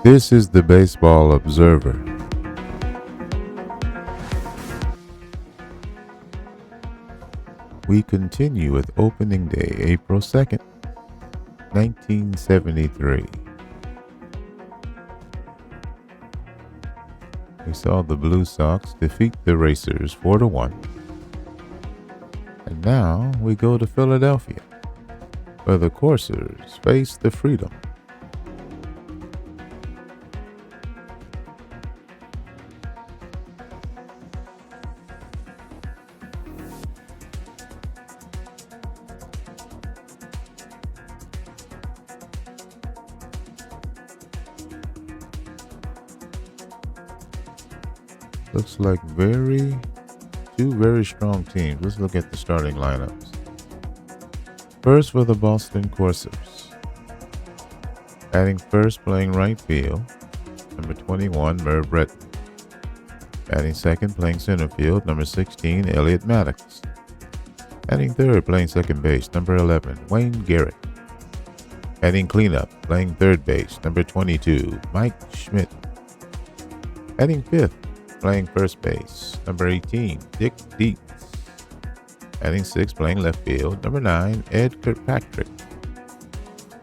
This is the Baseball Observer. We continue with opening day, April 2nd, 1973. We saw the Blue Sox defeat the Racers 4-1. And now we go to Philadelphia, where the Corsairs face the Freedom. Looks like two very strong teams. Let's look at the starting lineups. First for the Boston Corsairs. Batting first, playing right field, number 21, Merv Breton. Batting second, playing center field, number 16, Elliot Maddox. Batting third, playing second base, number 11, Wayne Garrett. Batting cleanup, playing third base, number 22, Mike Schmidt. Batting fifth, playing first base, number 18, Dick Dietz. Batting sixth, playing left field, number 9, Ed Kirkpatrick.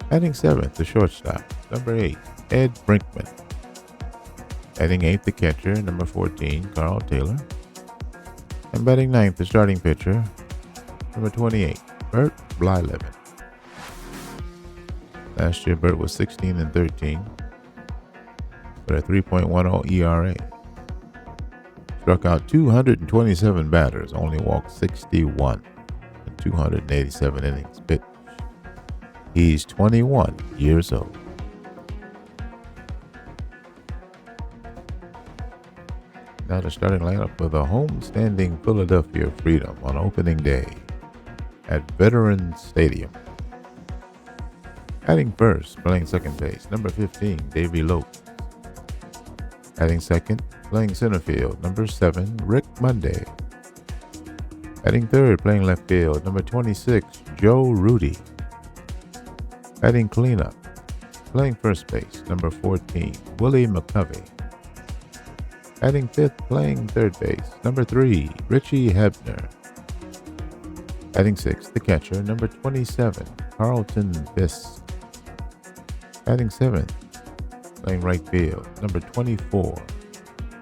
Batting seventh, the shortstop, number 8, Ed Brinkman. Batting eighth, the catcher, number 14, Carl Taylor. And batting ninth, the starting pitcher, number 28, Bert Blyleven. Last year, Bert was 16-13 with a 3.10 ERA. Struck out 227 batters, only walked 61 in 287 innings pitched. He's 21 years old. Now the starting lineup for the homestanding Philadelphia Freedom on opening day at Veterans Stadium. Batting first, playing second base, number 15, Davey Lopes. Batting second, playing center field, number 7, Rick Monday. Batting third, playing left field, number 26, Joe Rudy. Batting cleanup, playing first base, number 14, Willie McCovey. Batting fifth, playing third base, number 3, Richie Hebner. Batting sixth, the catcher, number 27, Carlton Fisk. Batting seventh, playing right field, number 24,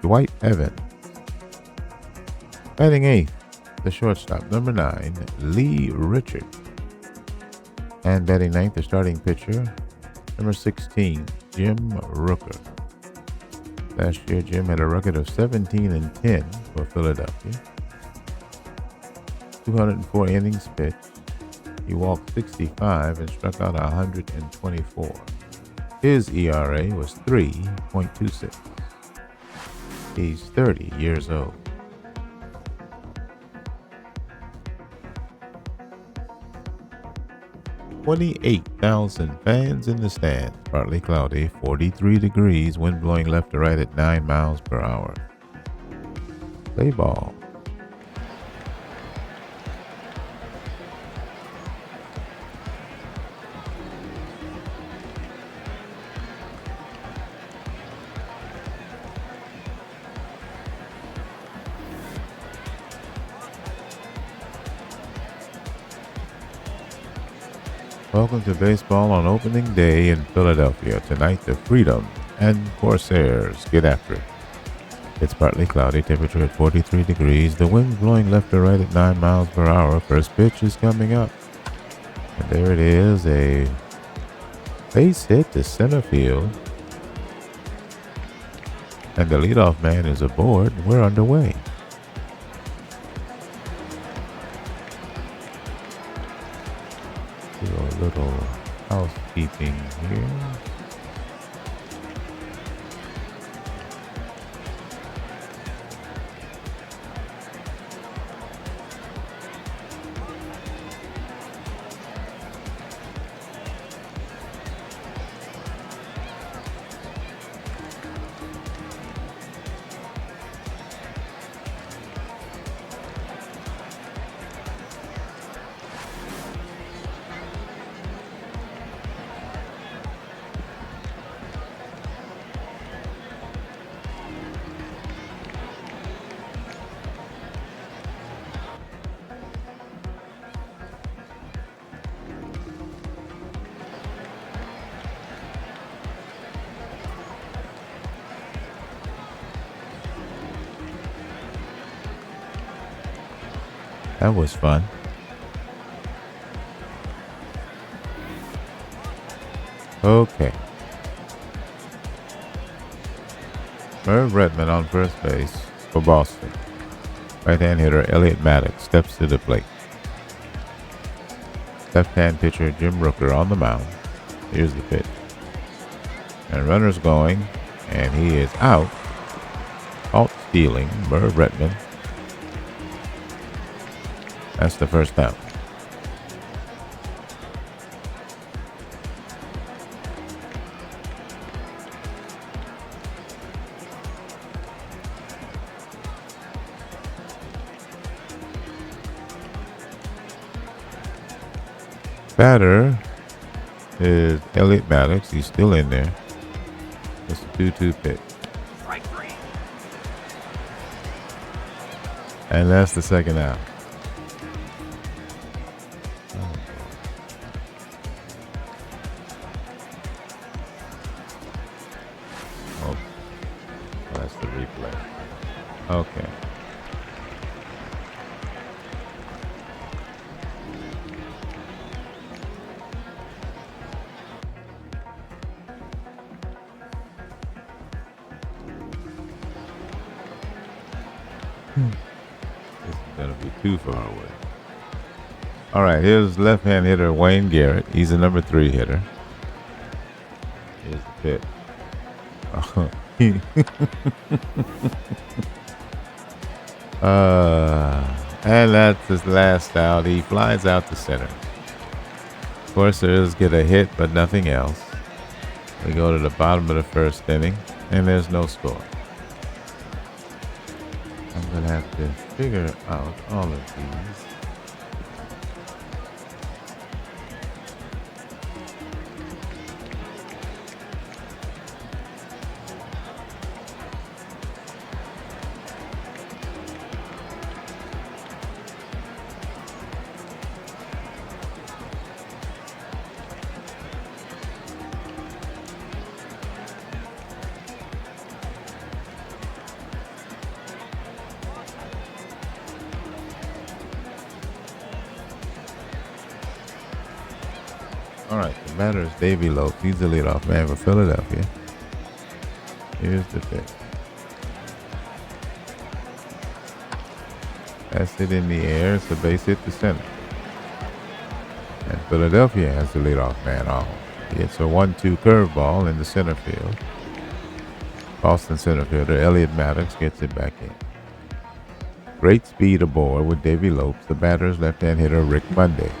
Dwight Evans. Batting eighth, the shortstop, number 9, Lee Richard. And batting ninth, the starting pitcher, number 16, Jim Rooker. Last year, Jim had a record of 17-10 for Philadelphia. 204 innings pitched. He walked 65 and struck out 124. His ERA was 3.26. He's 30 years old. "28,000 fans in the stands, partly cloudy, 43 degrees, wind blowing left to right at 9 miles per hour. Play ball." Welcome to baseball on opening day in Philadelphia. Tonight, the Freedom and Corsairs get after it. It's partly cloudy, temperature at 43 degrees. The wind blowing left to right at 9 miles per hour. First pitch is coming up. And there it is, a base hit to center field. And the leadoff man is aboard. We're underway. Do a little housekeeping here. That was fun. Okay. Merv Redmond on first base for Boston. Right-hand hitter Elliot Maddox steps to the plate. Left-hand pitcher Jim Rooker on the mound. Here's the pitch. And runner's going, and he is out. Alt stealing, Merv Redmond. That's the first out. Batter is Elliot Maddox. He's still in there. It's a 2-2 pitch. And that's the second out. Oh, that's the replay. Okay. This is going to be too far away. All right, here's left-hand hitter Wayne Garrett. He's a number 3 hitter. Here's the pitch. And that's his last out. He flies out to center. Corsairs get a hit, but nothing else. We go to the bottom of the first inning, and there's no score. I'm going to have to figure out all of these. All right, the batter is Davey Lope. He's the leadoff man for Philadelphia. Here's the pitch. That's it in the air. It's a base hit to center. And Philadelphia has the leadoff man on. It's a 1-2 curveball in the center field. Boston center fielder Elliot Maddox gets it back in. Great speed aboard with Davey Lope. The batter is left-hand hitter Rick Monday.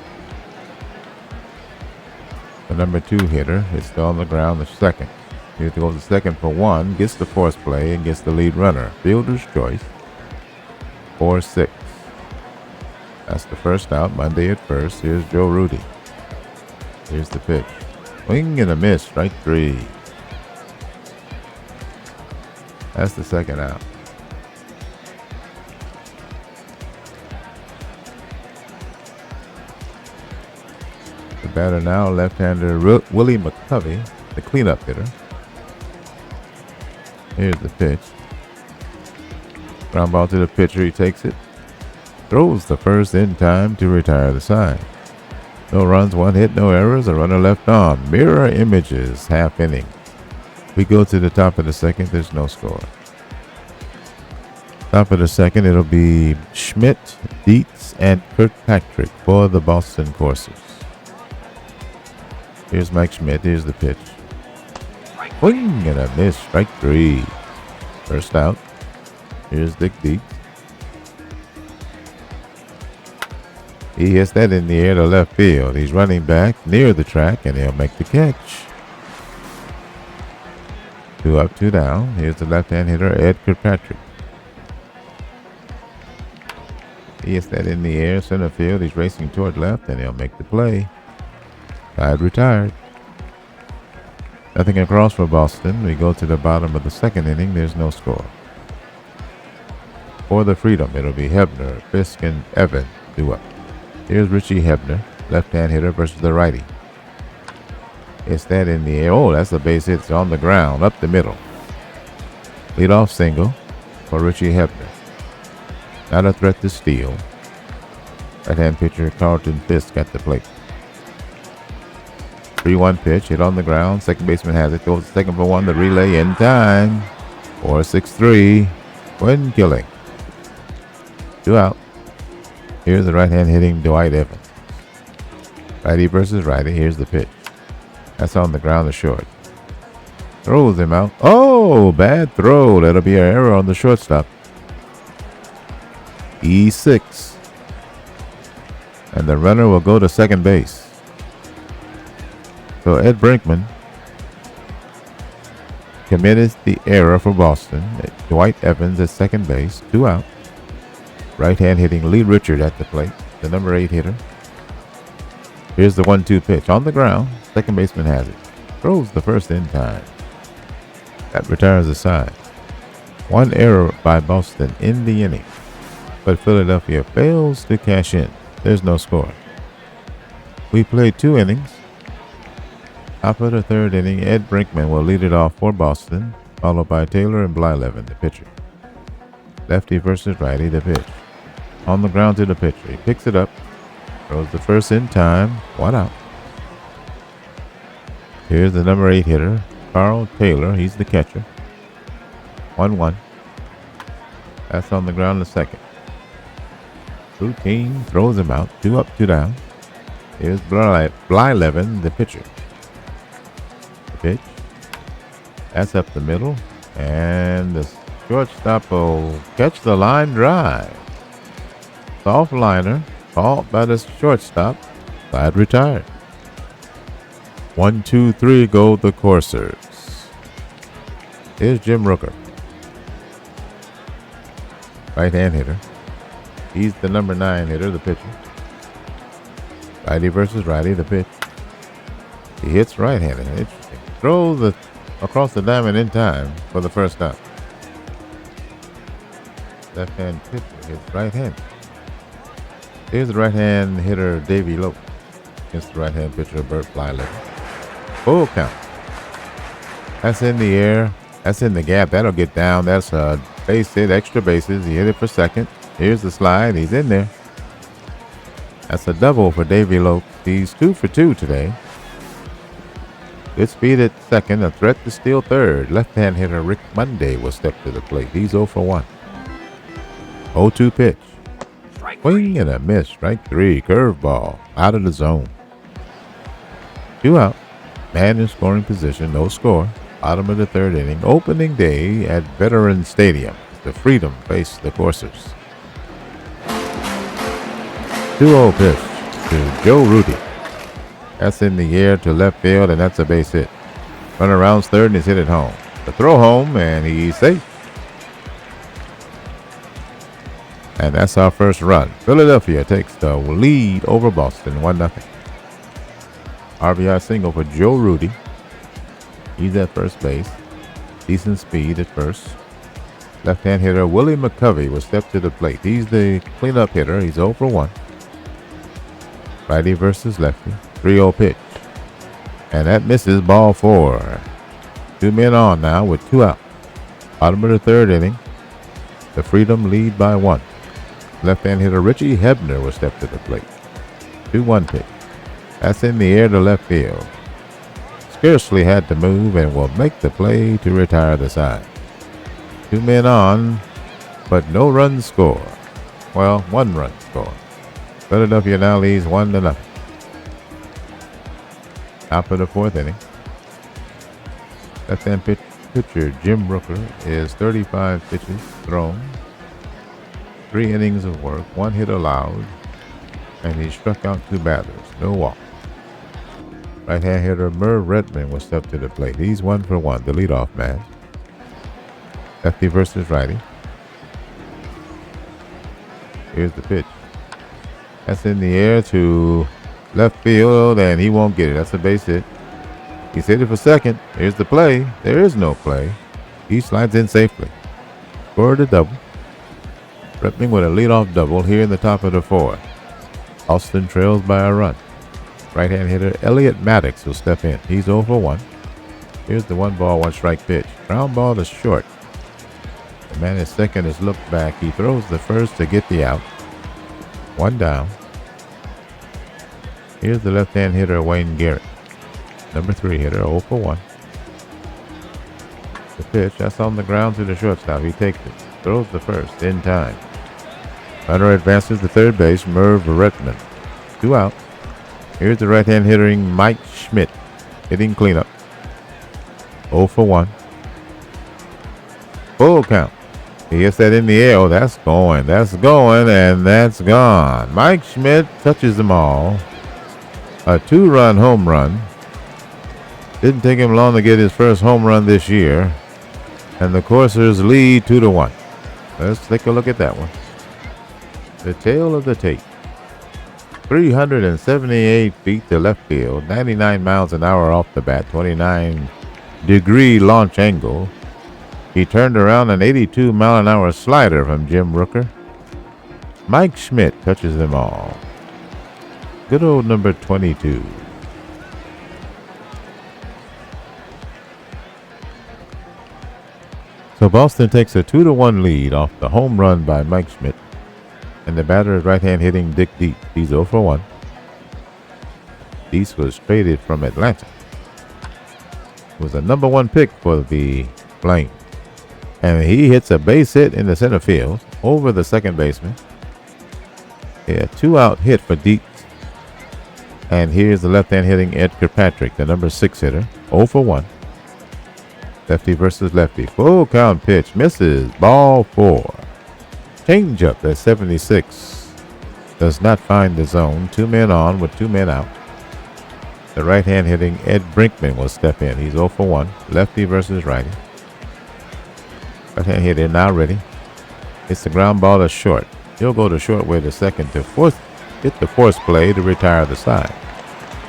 The number 2 hitter is still on the ground, the second. He goes to second for 1, gets the force play, and gets the lead runner. Fielder's choice. 4-6. That's the first out. Monday at first. Here's Joe Rudy. Here's the pitch. Swing and a miss. Strike 3. That's the second out. The batter now, left-hander Willie McCovey, the cleanup hitter. Here's the pitch. Ground ball to the pitcher. He takes it. Throws the first in time to retire the side. No runs, 1 hit, no errors. A runner left on. Mirror images, half inning. We go to the top of the second. There's no score. Top of the second, it'll be Schmidt, Dietz, and Kirkpatrick for the Boston Corsairs. Here's Mike Schmidt. Here's the pitch. Swing and a miss. Strike 3. First out. Here's Dick Dietz. He hits that in the air to left field. He's running back near the track, and he'll make the catch. 2 up, 2 down. Here's the left-hand hitter, Ed Kirkpatrick. He hits that in the air, center field. He's racing toward left, and he'll make the play. Side retired. Nothing across for Boston. We go to the bottom of the second inning. There's no score. For the Freedom, it'll be Hebner, Fisk, and Evan. 2 up. Here's Richie Hebner, left-hand hitter versus the righty. It's that in the air. Oh, that's a base hit. It's on the ground, up the middle. Leadoff single for Richie Hebner. Not a threat to steal. Right-hand pitcher Carlton Fisk at the plate. 3-1 pitch, hit on the ground. Second baseman has it. Goes to second for one. The relay in time. 4-6-3. Quinn Killing. 2 out. Here's the right-hand hitting Dwight Evans. Righty versus righty. Here's the pitch. That's on the ground to short. Throws him out. Oh, bad throw. That'll be an error on the shortstop. E6. And the runner will go to second base. So Ed Brinkman committed the error for Boston. Dwight Evans at second base. 2 out. Right-hand hitting Lee Richard at the plate. The number 8 hitter. Here's the 1-2 pitch. On the ground. Second baseman has it. Throws the first in time. That retires the side. One error by Boston in the inning. But Philadelphia fails to cash in. There's no score. We played 2 innings. Top of the third inning, Ed Brinkman will lead it off for Boston, followed by Taylor and Blyleven, the pitcher. Lefty versus righty, the pitch. On the ground to the pitcher. He picks it up. Throws the first in time. 1 out. Here's the number 8 hitter, Carl Taylor. He's the catcher. 1-1. That's on the ground to second. Routine throws him out. 2 up, 2 down. Here's Blyleven, the pitcher. The pitch. That's up the middle. And the shortstop will catch the line drive. Soft liner. Caught by the shortstop. Side retired. 1-2-3 go the Corsairs. Here's Jim Rooker. Right-hand hitter. He's the number 9 hitter, the pitcher. Righty versus righty, the pitch. He hits right-handed. Interesting. Throws across the diamond in time for the first out. Left-hand pitcher hits right-handed. Here's the right-hand hitter, Davey Lope, against the right-hand pitcher, Bert Blyleven. Full count. That's in the air. That's in the gap. That'll get down. That's a base hit, extra bases. He hit it for second. Here's the slide. He's in there. That's a double for Davey Lope. He's 2 for 2 today. Good speed at second. A threat to steal third. Left-hand hitter Rick Monday will step to the plate. He's 0 for 1. 0-2 pitch. Swing and a miss. Strike 3. Curveball. Out of the zone. 2 out. Man in scoring position. No score. Bottom of the third inning. Opening day at Veterans Stadium. The Freedom face the Corsairs. 2-0 pitch to Joe Rudy. That's in the air to left field, and that's a base hit. Runner rounds third and he's hit it home. The throw home, and he's safe. And that's our first run. Philadelphia takes the lead over Boston, 1-0. RBI single for Joe Rudy. He's at first base. Decent speed at first. Left-hand hitter Willie McCovey will step to the plate. He's the cleanup hitter. He's 0 for 1. Righty versus lefty. 3-0 pitch. And that misses, ball 4. 2 men on now with 2 out. Bottom of the third inning. The Freedom lead by 1. Left-hand hitter Richie Hebner will step to the plate. 2-1 pitch. That's in the air to left field. Scarcely had to move and will make the play to retire the side. 2 men on, but no runs score. Well, 1 run score. Philadelphia now leads 1-0. Top of the 4th inning. Left-hand pitcher Jim Rooker is 35 pitches thrown. 3 innings of work, 1 hit allowed, and he struck out 2 batters. No walk. Right-hand hitter Merv Redmond will step to the plate. He's 1 for 1, the leadoff man. Lefty versus righty. Here's the pitch. That's in the air to left field, and he won't get it. That's a base hit. He's hit it for second. Here's the play. There is no play. He slides in safely. Scored a double. Redmond with a leadoff double here in the top of the 4th. Austin trails by a run. Right-hand hitter Elliot Maddox will step in. He's 0 for 1. Here's the 1-ball, 1-strike pitch. Ground ball to short. The man at second is looked back. He throws the first to get the out. 1 down. Here's the left-hand hitter, Wayne Garrett. Number 3 hitter, 0 for 1. The pitch, that's on the ground to the shortstop. He takes it. Throws the first in time. Runner advances to third base, Merv Retman. 2 out. Here's the right-hand hitting Mike Schmidt. Hitting cleanup. 0 for 1. Full count. He gets that in the air. Oh, that's going, and that's gone. Mike Schmidt touches them all. A 2-run home run. Didn't take him long to get his first home run this year. And the Corsairs lead 2-1. Let's take a look at that one. The tail of the tape. 378 feet to left field. 99 miles an hour off the bat. 29-degree launch angle. He turned around an 82-mile-an-hour slider from Jim Rooker. Mike Schmidt touches them all. Good old number 22. So Boston takes a 2-1 lead off the home run by Mike Schmidt. And the batter is right-hand hitting Dick Deep. He's 0 for 1. Deep was traded from Atlanta. Was a number 1 pick for the Flames. And he hits a base hit in the center field over the second baseman. A 2-out hit for Deep. And here's the left-hand hitting Ed Kirkpatrick, the number 6 hitter. 0 for 1. Lefty versus lefty. Full count pitch. Misses. Ball 4. Changeup at 76. Does not find the zone. 2 men on with 2 men out. The right-hand hitting Ed Brinkman will step in. He's 0 for 1. Lefty versus righty. Right-hand hitter now ready. It's the ground ball to short. He'll go to short way to second to hit the force play to retire the side.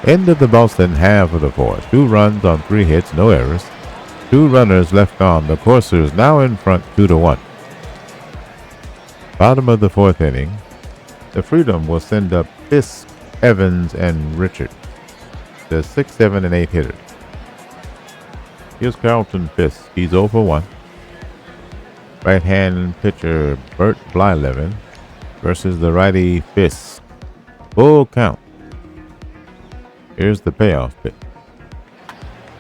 End of the Boston half of the fourth. 2 runs on 3 hits, no errors. 2 runners left on. The Corsairs now in front 2-1. Bottom of the 4th inning. The Freedom will send up Fisk, Evans, and Richard. The 6, 7, and 8 hitters. Here's Carlton Fisk. He's 0 for 1. Right-hand pitcher Bert Blyleven versus the righty Fisk. Full count. Here's the payoff pitch.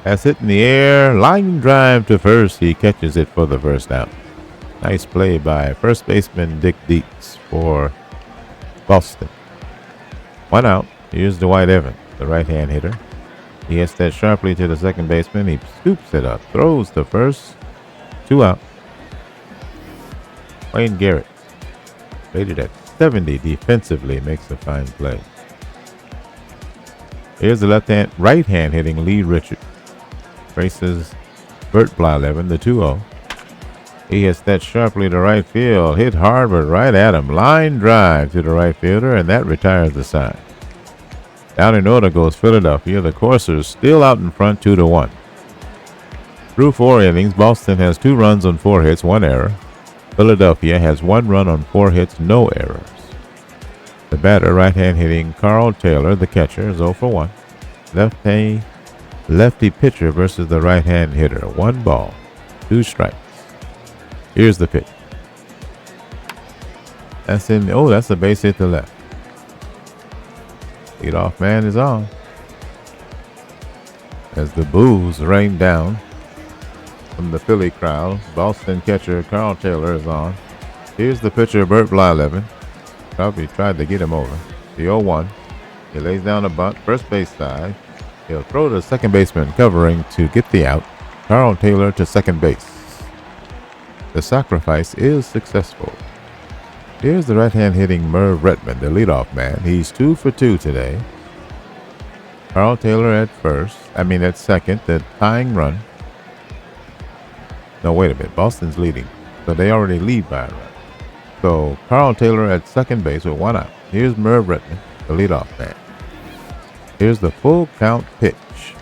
That's hit in the air. Line drive to first. He catches it for the first out. Nice play by first baseman Dick Deeks for Boston. 1 out. Here's Dwight Evans, the right-hand hitter. He hits that sharply to the second baseman. He scoops it up. Throws the first. 2 out. Wayne Garrett, rated at 70 defensively, makes a fine play. Here's the right-hand hitting Lee Richard. Faces Bert Blyleven, the 2-0. He hits that sharply to right field. Hit hard, but right at him. Line drive to the right fielder, and that retires the side. Down in order goes Philadelphia. The Corsairs still out in front 2-1. Through 4 innings, Boston has 2 runs on 4 hits, 1 error. Philadelphia has 1 run on 4 hits, no errors. The batter, right-hand hitting Carl Taylor, the catcher, is 0 for 1. Lefty pitcher versus the right-hand hitter. 1 ball, 2 strikes. Here's the pitch. That's a base hit to left. Leadoff man is on. As the boos rain down from the Philly crowd, Boston catcher Carl Taylor is on. Here's the pitcher Bert Blyleven. Probably tried to get him over. The 0-1. He lays down a bunt, first base side. He'll throw to second baseman covering to get the out. Carl Taylor to second base. The sacrifice is successful. Here's the right-hand hitting Merv Retman, the leadoff man. He's 2 for 2 today. Carl Taylor at second, the tying run. No, wait a minute. Boston's leading. So they already lead by a run. So Carl Taylor at second base with 1 out. Here's Merv Retman, the leadoff man. Here's the full count pitch.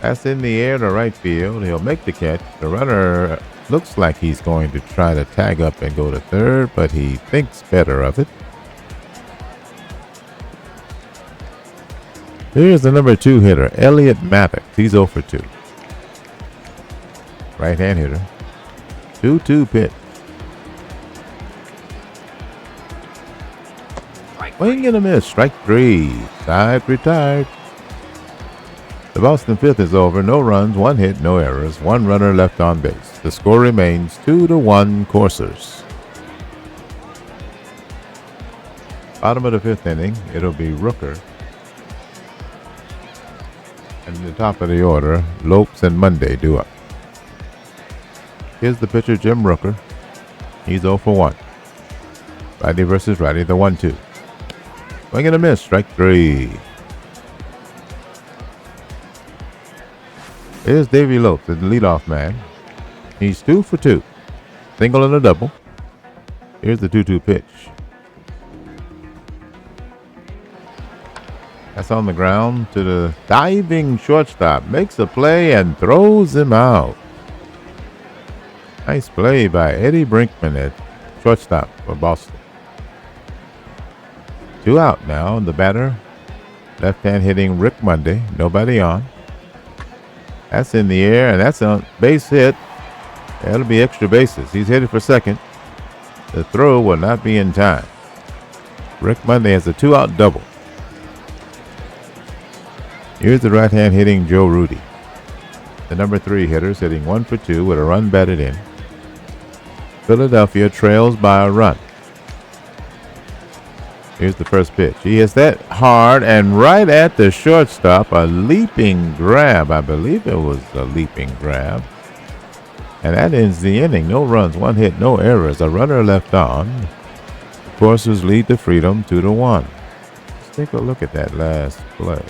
That's in the air to right field. He'll make the catch. The runner looks like he's going to try to tag up and go to third, but he thinks better of it. Here's the number 2 hitter, Elliot Maddox. He's 0 for 2. Right-hand hitter. 2-2 pitch. Swing and a miss. Strike 3. Side retired. The Boston fifth is over. No runs, 1 hit, no errors. 1 runner left on base. The score remains 2-1 Corsairs. Bottom of the 5th inning, it'll be Rooker. And the top of the order, Lopes and Monday due up. Here's the pitcher, Jim Rooker. He's 0 for 1. Righty versus righty, the 1-2. Swing and a miss, strike 3. Here's Davey Lopes, the leadoff man. He's 2 for 2. Single and a double. Here's the 2-2 pitch. That's on the ground to the diving shortstop. Makes a play and throws him out. Nice play by Eddie Brinkman at shortstop for Boston. 2 out now. The batter, left-hand hitting Rick Monday. Nobody on. That's in the air, and that's a base hit. That'll be extra bases. He's headed for second. The throw will not be in time. Rick Monday has a 2-out double. Here's the right-hand hitting Joe Rudy. The number 3 hitter's hitting 1 for 2 with a run batted in. Philadelphia trails by a run. Here's the first pitch. He hits that hard and right at the shortstop. A leaping grab. I believe it was a leaping grab. And that ends the inning. No runs, 1 hit, no errors. A runner left on. Corsairs lead to freedom 2-1. Let's take a look at that last play.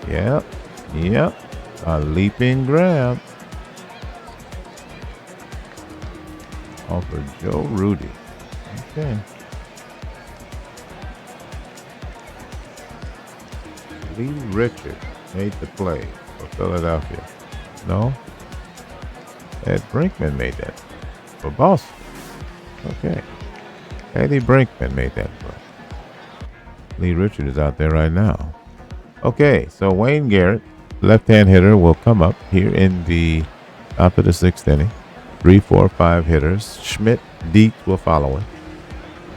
Yep. A leaping grab. Off for Joe Rudy. Okay. Lee Richard made the play for Philadelphia. No? Ed Brinkman made that for Boston. Okay. Eddie Brinkman made that play. Lee Richard is out there right now. Okay, so Wayne Garrett, left-hand hitter, will come up here in the top of the 6th inning. 3, 4, 5 hitters. Schmidt, Dietz will follow him.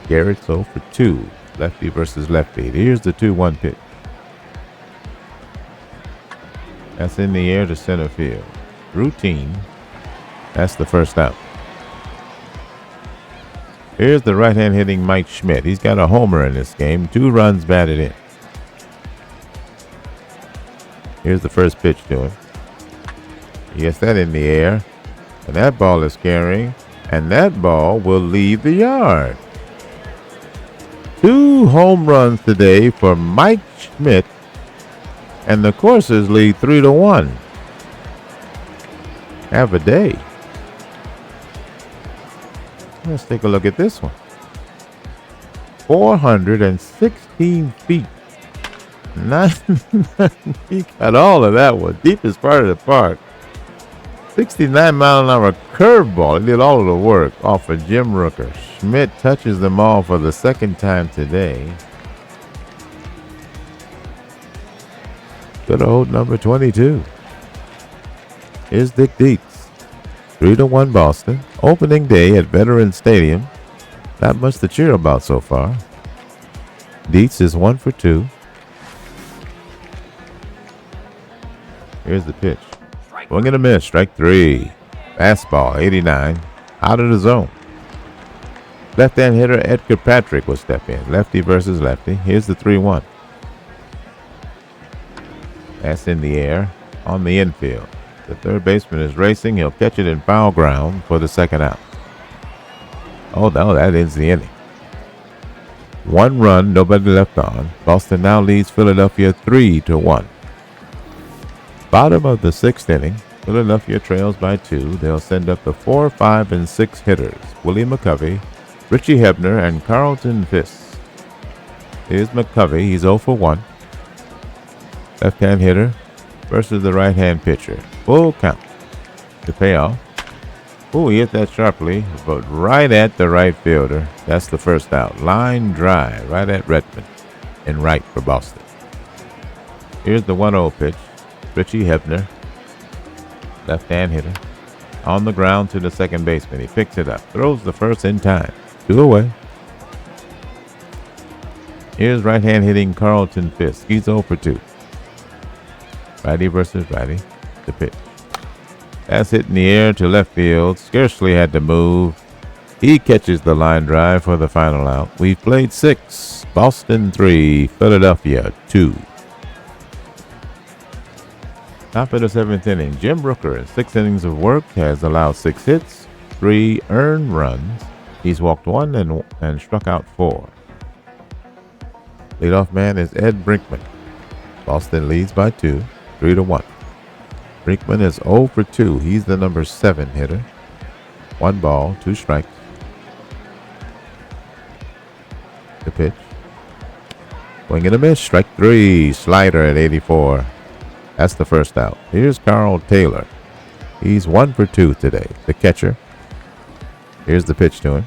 Garrett's 0 for 2. Lefty versus lefty. Here's the 2-1 pitch. That's in the air to center field. Routine. That's the first out. Here's the right-hand hitting Mike Schmidt. He's got a homer in this game. 2 runs batted in. Here's the first pitch to him. He gets that in the air. And that ball is carrying. And that ball will leave the yard. 2 home runs today for Mike Schmidt. And the Corsairs lead 3-1. Have a day. Let's take a look at this one. 416 feet. He got all of that one. Deepest part of the park. 69-mile-an-hour curveball. He did all of the work off of Jim Rooker. Schmidt touches them all for the 2nd time today. Good old number 22. Here's Dick Dietz. 3-1 Boston. Opening day at Veterans Stadium. Not much to cheer about so far. Dietz is 1 for 2. Here's the pitch. Swing and a miss. Strike 3. Fastball, 89. Out of the zone. Left-hand hitter Edgar Patrick will step in. Lefty versus lefty. Here's the 3-1. That's in the air on the infield. The third baseman is racing. He'll catch it in foul ground for the 2nd out. Oh, no, that ends the inning. 1 run, nobody left on. Boston now leads Philadelphia 3-1. Bottom of the 6th inning, Philadelphia trails by 2. They'll send up the 4, 5, and 6 hitters. Willie McCovey, Richie Hebner, and Carlton Fisk. Here's McCovey. He's 0 for 1. Left-hand hitter versus the right-hand pitcher. Full count. The payoff. Oh, he hit that sharply, but right at the right fielder. That's the first out. Line drive right at Redmond and right for Boston. Here's the 1-0 pitch. Richie Hebner, left-hand hitter, on the ground to the second baseman. He picks it up, throws the first in time. 2 away. Here's right-hand hitting Carlton Fisk. He's 0 for 2. Righty versus righty. The pitch. That's hit in the air to left field. Scarcely had to move. He catches the line drive for the final out. We've played 6. Boston 3. Philadelphia 2. Top of the 7th inning. Jim Rooker, in 6 innings of work, has allowed 6 hits, 3 earned runs. He's walked 1 and struck out 4. Leadoff man is Ed Brinkman. Boston leads by 2, 3-1. Brinkman is 0 for 2. He's the number 7 hitter. 1 ball, 2 strikes. The pitch. Swing and a miss. Strike 3. Slider at 84. That's the first out. Here's Carl Taylor. He's 1 for 2 today. The catcher. Here's the pitch to him.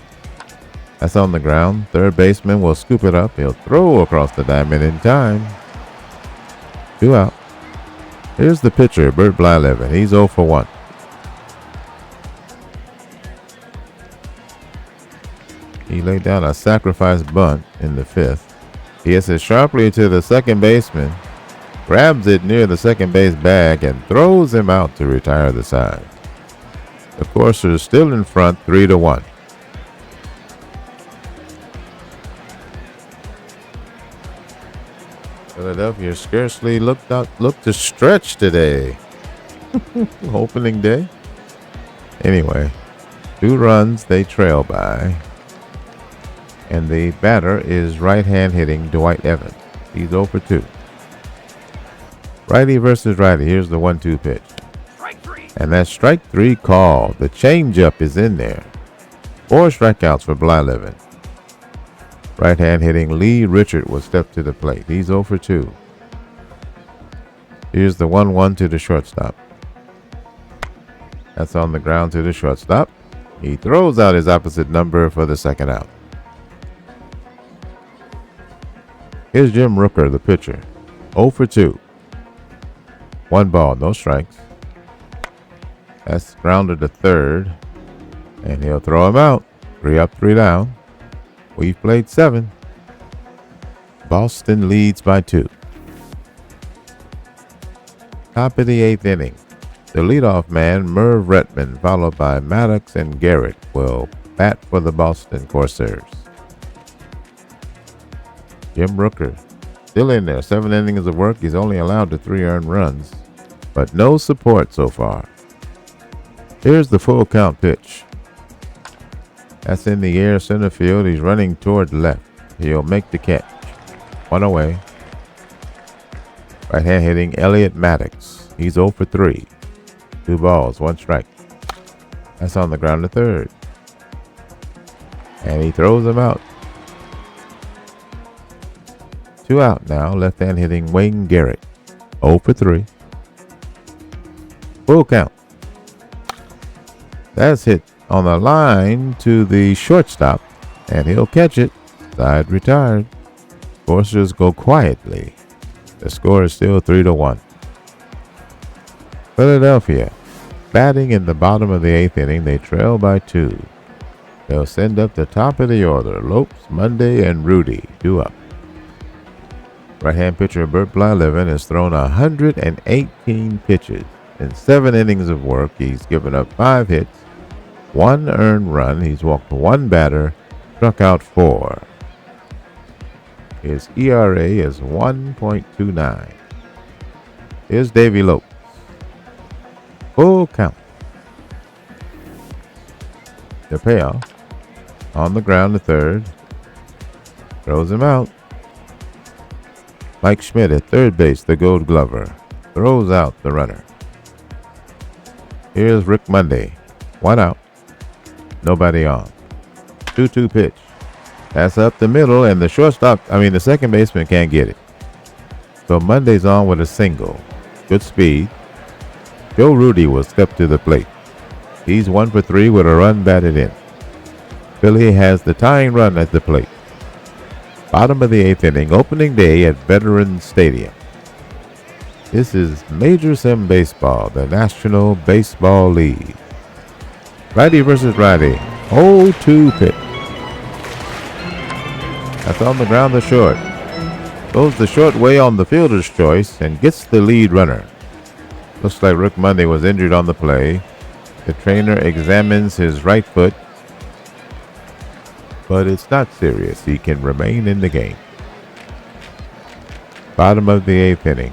That's on the ground. Third baseman will scoop it up. He'll throw across the diamond in time. 2 out. Here's the pitcher, Bert Blyleven. He's 0 for 1. He laid down a sacrifice bunt in the 5th. He hits it sharply to the second baseman, grabs it near the second base bag, and throws him out to retire the side. The Corsairs still in front, 3-1. Philadelphia scarcely looked to stretch today. Opening day. Anyway, 2 runs they trail by. And the batter is right-hand hitting Dwight Evans. He's 0 for 2. Righty versus righty. Here's the 1-2 pitch. Strike 3. And that strike 3 call. The changeup is in there. 4 strikeouts for Blyleven. Right-hand hitting Lee Richard will step to the plate. He's 0 for 2. Here's the 1-1 to the shortstop. That's on the ground to the shortstop. He throws out his opposite number for the second out. Here's Jim Rooker, the pitcher. 0 for 2. 1 ball, no strikes. That's grounded to third. And he'll throw him out. 3 up, 3 down. We've played 7. Boston leads by 2. Top of the 8th inning. The leadoff man, Merv Redmond, followed by Maddox and Garrett, will bat for the Boston Corsairs. Jim Rooker, still in there. 7 innings of work. He's only allowed to 3 earned runs, but no support so far. Here's the full count pitch. That's in the air, center field. He's running toward left. He'll make the catch. 1 away. Right-hand hitting Elliot Maddox. He's 0 for 3. 2 balls, 1 strike. That's on the ground to third. And he throws him out. 2 out now. Left-hand hitting Wayne Garrett. 0 for 3. Full count. That's hit on the line to the shortstop, and he'll catch it. Side retired. Corsairs go quietly. The score is still 3-1. Philadelphia, batting in the bottom of the 8th inning, they trail by 2. They'll send up the top of the order. Lopes, Monday, and Rudy, 2 up. Right-hand pitcher Bert Blyleven has thrown 118 pitches. In 7 innings of work, he's given up 5 hits, 1 earned run. He's walked 1 batter, struck out 4. His ERA is 1.29. Here's Davey Lopes. Full count. The payoff. On the ground to third. Throws him out. Mike Schmidt at third base, the Gold Glover, throws out the runner. Here's Rick Monday. 1 out. Nobody on. 2-2 pitch. That's up the middle, and the second baseman can't get it. So Monday's on with a single. Good speed. Joe Rudy will step to the plate. He's 1 for 3 with a run batted in. Philly has the tying run at the plate. Bottom of the 8th inning, opening day at Veterans Stadium. This is Major Sim Baseball, the National Baseball League. Righty versus righty. 0-2 pitch. That's on the ground to short. Goes the short way on the fielder's choice and gets the lead runner. Looks like Rick Monday was injured on the play. The trainer examines his right foot, but it's not serious. He can remain in the game. Bottom of the 8th inning.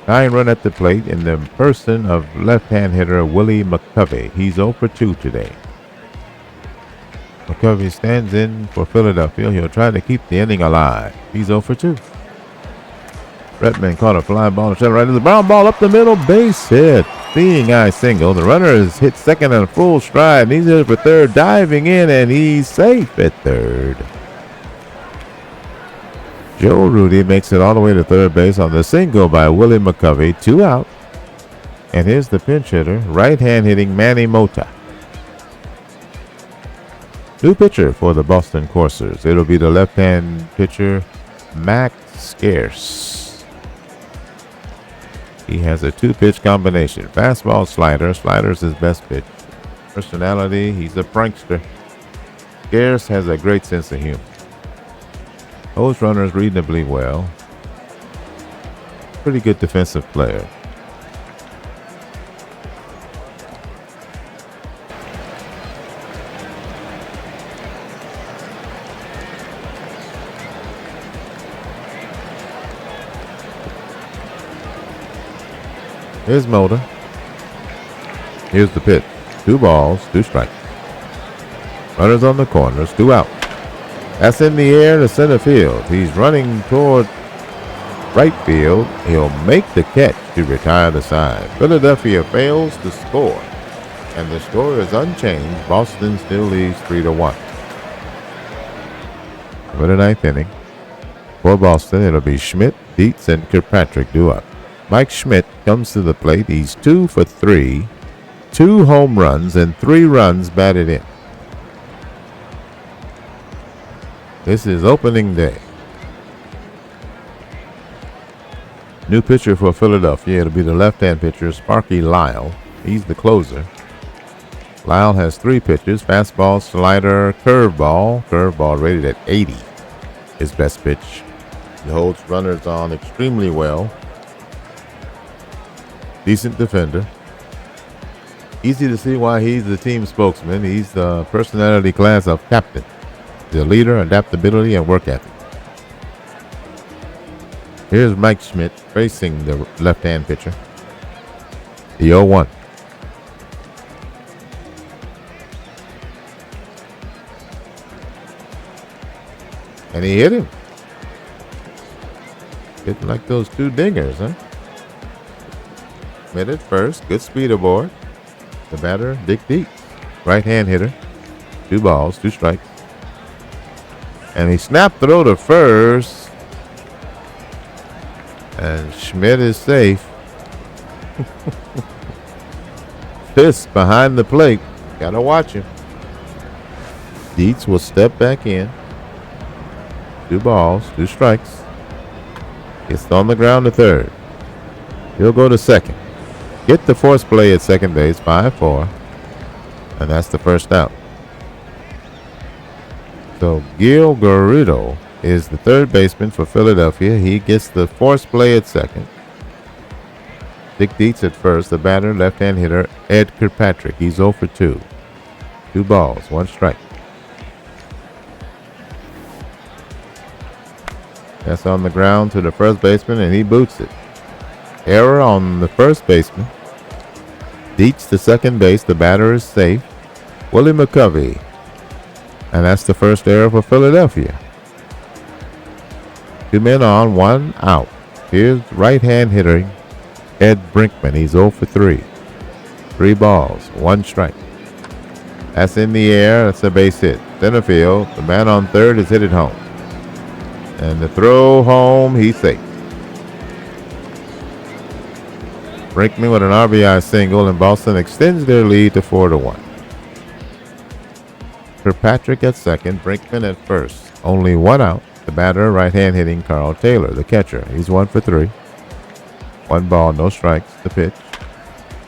9 run at the plate in the person of left-hand hitter Willie McCovey. He's 0 for 2 today. McCovey stands in for Philadelphia. He'll try to keep the inning alive. He's 0 for 2. Redman caught a fly ball to right to the ground ball up the middle, base hit. Seeing eye single. The runner is hit second in a full stride, and he's in for third, diving in, and he's safe at third. Joe Rudy makes it all the way to third base on the single by Willie McCovey. 2 out. And here's the pinch hitter, right-hand hitting Manny Mota. New pitcher for the Boston Corsairs. It'll be the left-hand pitcher, Max Scarce. He has a 2-pitch combination. Fastball, slider. Slider's his best pitch. Personality, he's a prankster. Scarce has a great sense of humor. Holds runners reasonably well. Pretty good defensive player. Here's Mulder. Here's the pitch. 2 balls, 2 strikes. Runners on the corners, 2 out. That's in the air to center field. He's running toward right field. He'll make the catch to retire the side. Philadelphia fails to score, and the score is unchanged. Boston still leads 3-1. For the 9th inning, for Boston, it'll be Schmidt, Dietz, and Kirkpatrick due up. Mike Schmidt comes to the plate. He's 2 for 3, 2 home runs, and 3 runs batted in. This is opening day. New pitcher for Philadelphia. It'll be the left-hand pitcher, Sparky Lyle. He's the closer. Lyle has 3 pitches: fastball, slider, curveball. Curveball rated at 80. His best pitch. He holds runners on extremely well. Decent defender. Easy to see why he's the team spokesman. He's the personality class of captain. The leader, adaptability, and work ethic. Here's Mike Schmidt facing the left-hand pitcher. The 0-1. And he hit him. Hitting like those 2 dingers, huh? Mid at first. Good speed aboard. The batter, Dick Dietz. Right-hand hitter. 2 balls, 2 strikes. And he snapped throw to first. And Schmidt is safe. Fist behind the plate. Gotta watch him. Dietz will step back in. 2 balls, 2 strikes. Gets on the ground to third. He'll go to second. Get the force play at second base, 5-4. And that's the first out. So Gil Garrido is the third baseman for Philadelphia. He gets the force play at second. Dick Dietz at first. The batter, left-hand hitter, Ed Kirkpatrick. He's 0 for 2. 2 balls, 1 strike. That's on the ground to the first baseman, and he boots it. Error on the first baseman. Dietz to second base. The batter is safe. Willie McCovey. And that's the first error for Philadelphia. 2 men on, 1 out. Here's right-hand hitter Ed Brinkman. He's 0 for 3. 3 balls, 1 strike. That's in the air. That's a base hit. Center field. The man on third is hit it home. And the throw home, he's safe. Brinkman with an RBI single, and Boston extends their lead to 4-1. Kirkpatrick at second, Brinkman at first. Only 1 out. The batter, right-hand hitting Carl Taylor, the catcher. He's 1 for 3. 1 ball, no strikes. The pitch.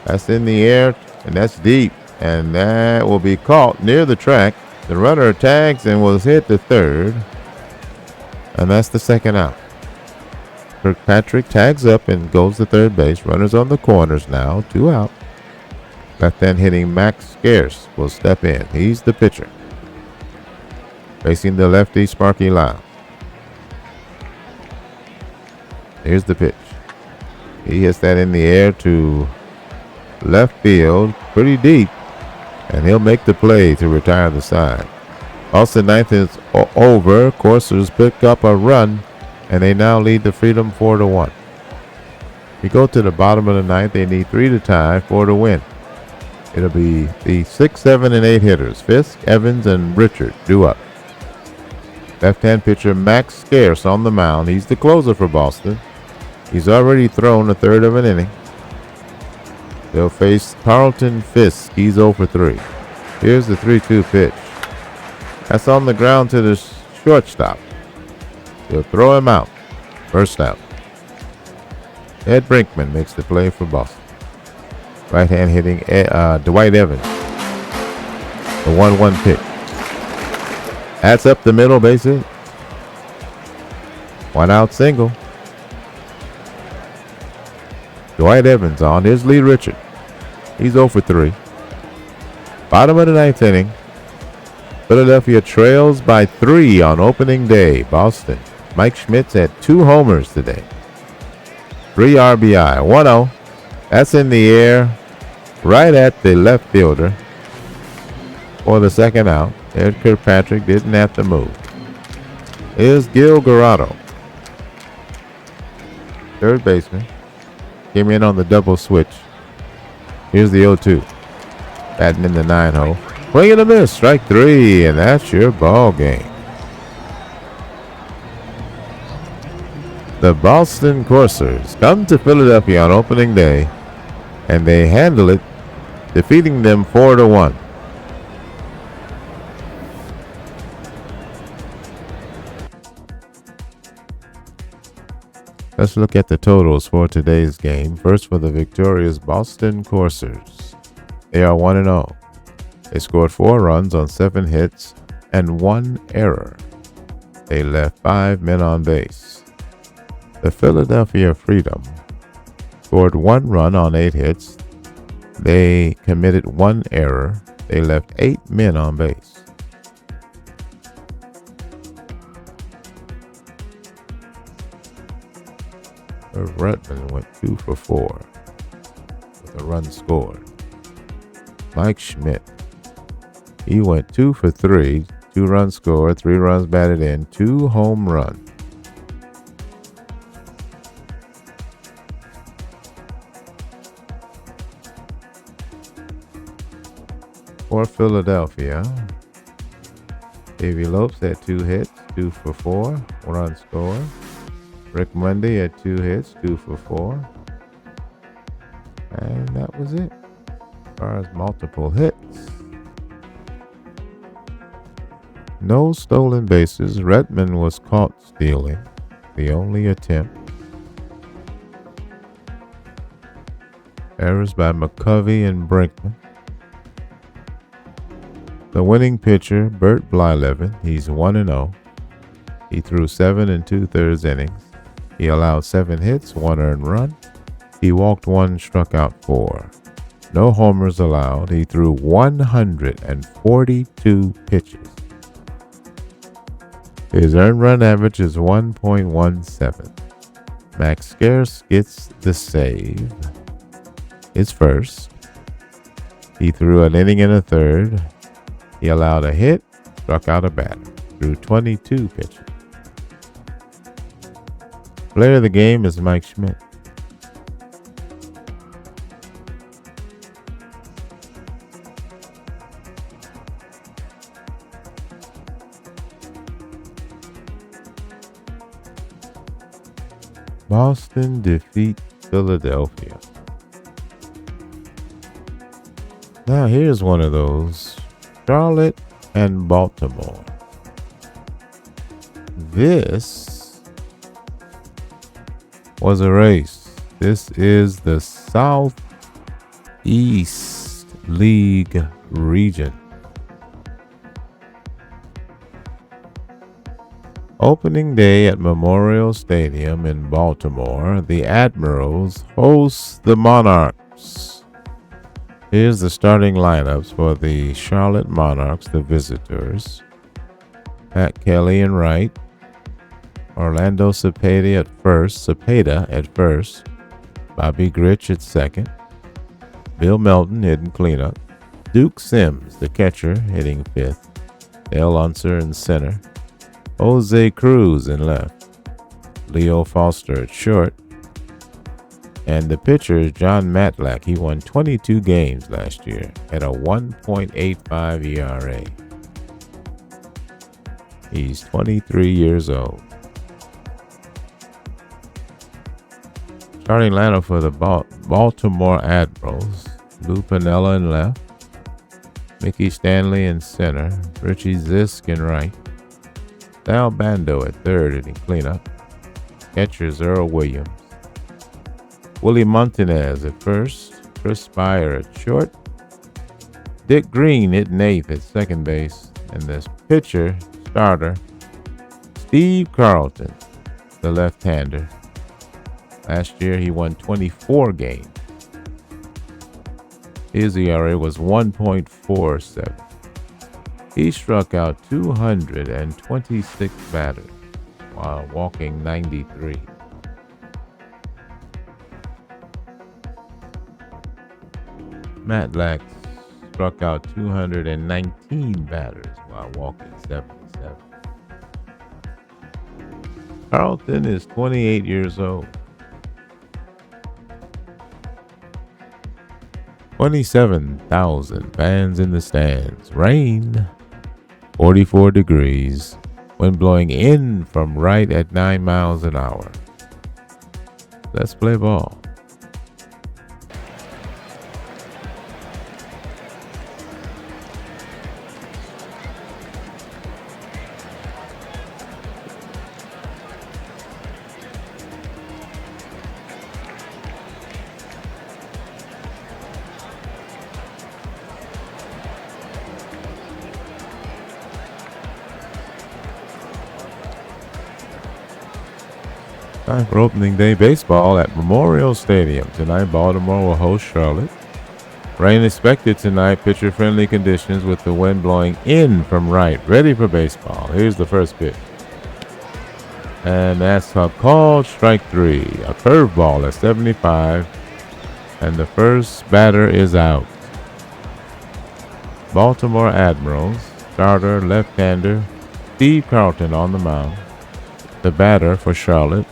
That's in the air, and that's deep. And that will be caught near the track. The runner tags and was hit to third. And that's the second out. Kirkpatrick tags up and goes to third base. Runners on the corners now. 2 out. Left-hand hitting Max Scarce will step in. He's the pitcher. Facing the lefty Sparky Lau. Here's the pitch. He hits that in the air to left field, pretty deep, and he'll make the play to retire the side. Boston ninth is over. Corsairs pick up a run, and they now lead the Freedom 4-1. We go to the bottom of the ninth. They need 3 to tie, 4 to win. It'll be the 6, 7, and 8 hitters. Fisk, Evans, and Richard due up. Left-hand pitcher Max Scarce on the mound. He's the closer for Boston. He's already thrown a third of an inning. They'll face Carlton Fisk. He's 0 for 3. Here's the 3-2 pitch. That's on the ground to the shortstop. They'll throw him out. First out. Ed Brinkman makes the play for Boston. Right-hand hitting Dwight Evans. The 1-1 pitch. That's up the middle, base hit. 1 out single. Dwight Evans on. Here's Lee Richard. He's 0 for 3. Bottom of the ninth inning. Philadelphia trails by 3 on opening day. Boston. Mike Schmidt's had 2 homers today. 3 RBI. 1-0. That's in the air right at the left fielder for the second out. Ed Kirkpatrick didn't have to move. Here's Gil Garado. Third baseman. Came in on the double switch. Here's the 0-2. Batting in the 9-hole. Swing and a miss. Strike 3, and that's your ball game. The Boston Corsairs come to Philadelphia on opening day, and they handle it, defeating them 4-1. Let's look at the totals for today's game. First, for the victorious Boston Corsairs. They are 1-0. They scored 4 runs on 7 hits and 1 error. They left 5 men on base. The Philadelphia Freedom scored 1 run on 8 hits. They committed 1 error. They left 8 men on base. Redmond went 2 for 4 with a run scored. Mike Schmidt, he went 2 for 3, 2 runs scored, 3 runs batted in, 2 home runs. For Philadelphia, Davey Lopes had 2 hits, 2 for 4, 1 run scored. Rick Monday had 2 hits, 2 for 4. And that was it as far as multiple hits. No stolen bases. Redmond was caught stealing, the only attempt. Errors by McCovey and Brinkman. The winning pitcher, Bert Blyleven, he's 1-0. He threw 7 2/3 innings. He allowed 7 hits, 1 earned run. He walked 1, struck out 4. No homers allowed. He threw 142 pitches. His earned run average is 1.17. Max Scarce gets the save. His first. He threw an inning and a third. He allowed a hit, struck out a batter. Threw 22 pitches. Player of the game is Mike Schmidt. Boston defeat Philadelphia. Now here's one of those. Charlotte and Baltimore. This was a race. This is the Southeast League region. Opening day at Memorial Stadium in Baltimore, the Admirals host the Monarchs. Here's the starting lineups for the Charlotte Monarchs, the visitors. Pat Kelly in right. Orlando Cepeda at first. Bobby Grich at second. Bill Melton hitting cleanup. Duke Sims, the catcher, hitting fifth. Dale Unser in center. Jose Cruz in left. Leo Foster at short. And the pitcher is John Matlack. He won 22 games last year at a 1.85 ERA. He's 23 years old. Starting lineup for the Baltimore Admirals. Lou Piniella in left. Mickey Stanley in center. Richie Zisk in right. Sal Bando at third hitting cleanup. Catchers Earl Williams. Willie Montanez at first. Chris Spire at short. Dick Green hitting eighth at second base. And this pitcher, starter, Steve Carlton, the left-hander. Last year he won 24 games. His ERA was 1.47. He struck out 226 batters while walking 93. Matlack struck out 219 batters while walking 77. Carlton is 28 years old. 27,000 fans in the stands. Rain, 44 degrees. Wind blowing in from right at 9 miles an hour. Let's play ball. Time for opening day baseball at Memorial Stadium. Tonight, Baltimore will host Charlotte. Rain expected tonight. Pitcher-friendly conditions with the wind blowing in from right. Ready for baseball. Here's the first pitch. And that's a called strike three. A curveball at 75. And the first batter is out. Baltimore Admirals. Starter, left-hander, Steve Carlton on the mound. The batter for Charlotte,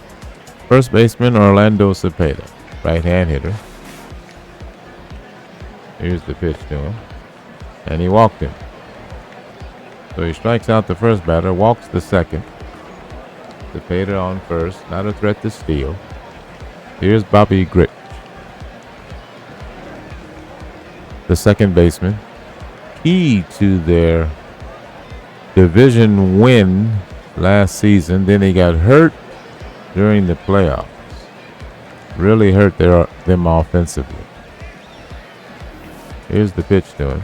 first baseman Orlando Cepeda, right-hand hitter. Here's the pitch to him. And he walked him. So he strikes out the first batter, walks the second. Cepeda on first, not a threat to steal. Here's Bobby Grich, the second baseman. Key to their division win last season. Then he got hurt during the playoffs. Really hurt them offensively. Here's the pitch to him.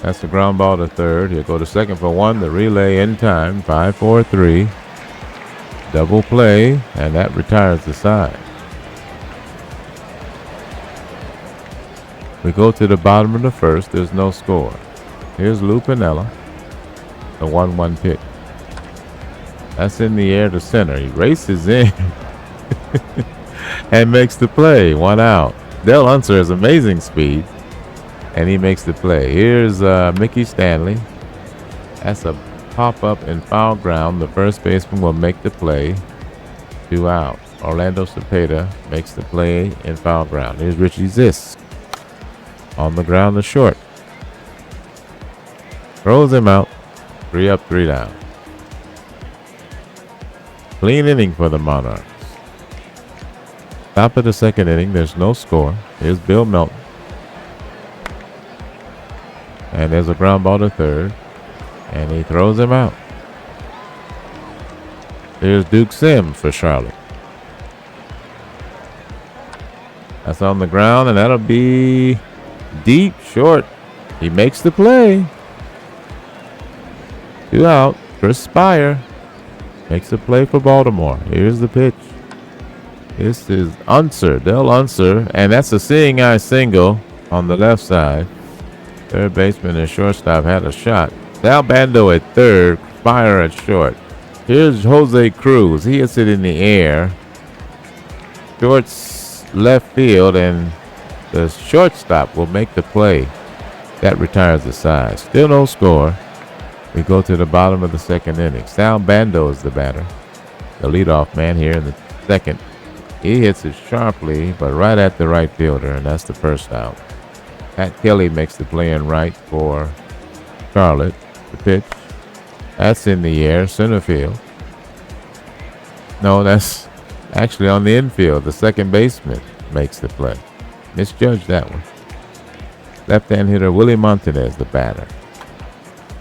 That's a ground ball to third. He'll go to second for one. The relay in time. 5-4-3. Double play, and that retires the side. We go to the bottom of the first. There's no score. Here's Lou Piniella. The 1-1 pitch. That's in the air to center. He races in and makes the play. 1 out. Dale Unser has amazing speed, and he makes the play. Here's Mickey Stanley. That's a pop-up in foul ground. The first baseman will make the play. 2 out. Orlando Cepeda makes the play in foul ground. Here's Richie Zisk. On the ground to short. Throws him out. 3 up, 3 down. Clean inning for the Monarchs. Top of the second inning. There's no score. Here's Bill Melton. And there's a ground ball to third. And he throws him out. Here's Duke Sims for Charlotte. That's on the ground, and that'll be deep short. He makes the play. 2 out. Chris Spire makes the play for Baltimore. Here's the pitch. This is Dell Unser, and that's a seeing eye single on the left side. Third baseman and shortstop had a shot. Sal Bando at third, Spire at short. Here's Jose Cruz. He hits it in the air. Short's left field, and the shortstop will make the play. That retires the side. Still no score. We go to the bottom of the second inning. Sal Bando is the batter. The leadoff man here in the second. He hits it sharply, but right at the right fielder, and that's the first out. Pat Kelly makes the play in right for Charlotte. The pitch. That's in the air, center field. No, that's actually on the infield. The second baseman makes the play. Misjudged that one. Left-hand hitter Willie Montanez, the batter.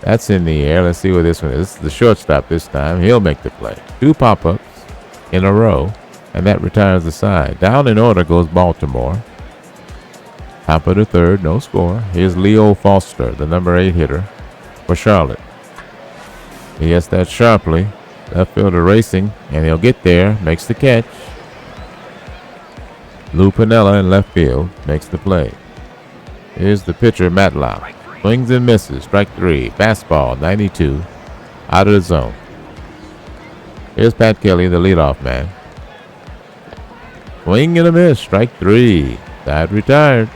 That's in the air. Let's see what this one is. This is the shortstop this time. He'll make the play. 2 pop-ups in a row, and that retires the side. Down in order goes Baltimore. Top of the third, no score. Here's Leo Foster, the number 8 hitter for Charlotte. He hits that sharply. Left fielder racing, and he'll get there. Makes the catch. Lou Piniella in left field makes the play. Here's the pitcher, Matlock. Swings and misses. Strike 3. Fastball, 92. Out of the zone. Here's Pat Kelly, the leadoff man. Swing and a miss. Strike 3. Side retired.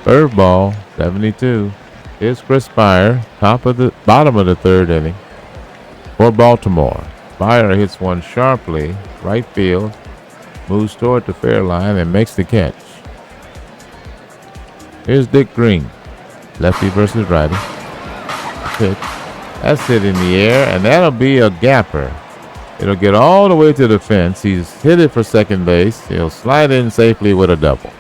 Curveball, 72. Here's Chris Spire, bottom of the third inning for Baltimore. Spire hits one sharply, right field, moves toward the fair line and makes the catch. Here's Dick Green, lefty versus righty. Pitch. That's hit in the air, and that'll be a gapper. It'll get all the way to the fence. He's hit it for second base. He'll slide in safely with a double.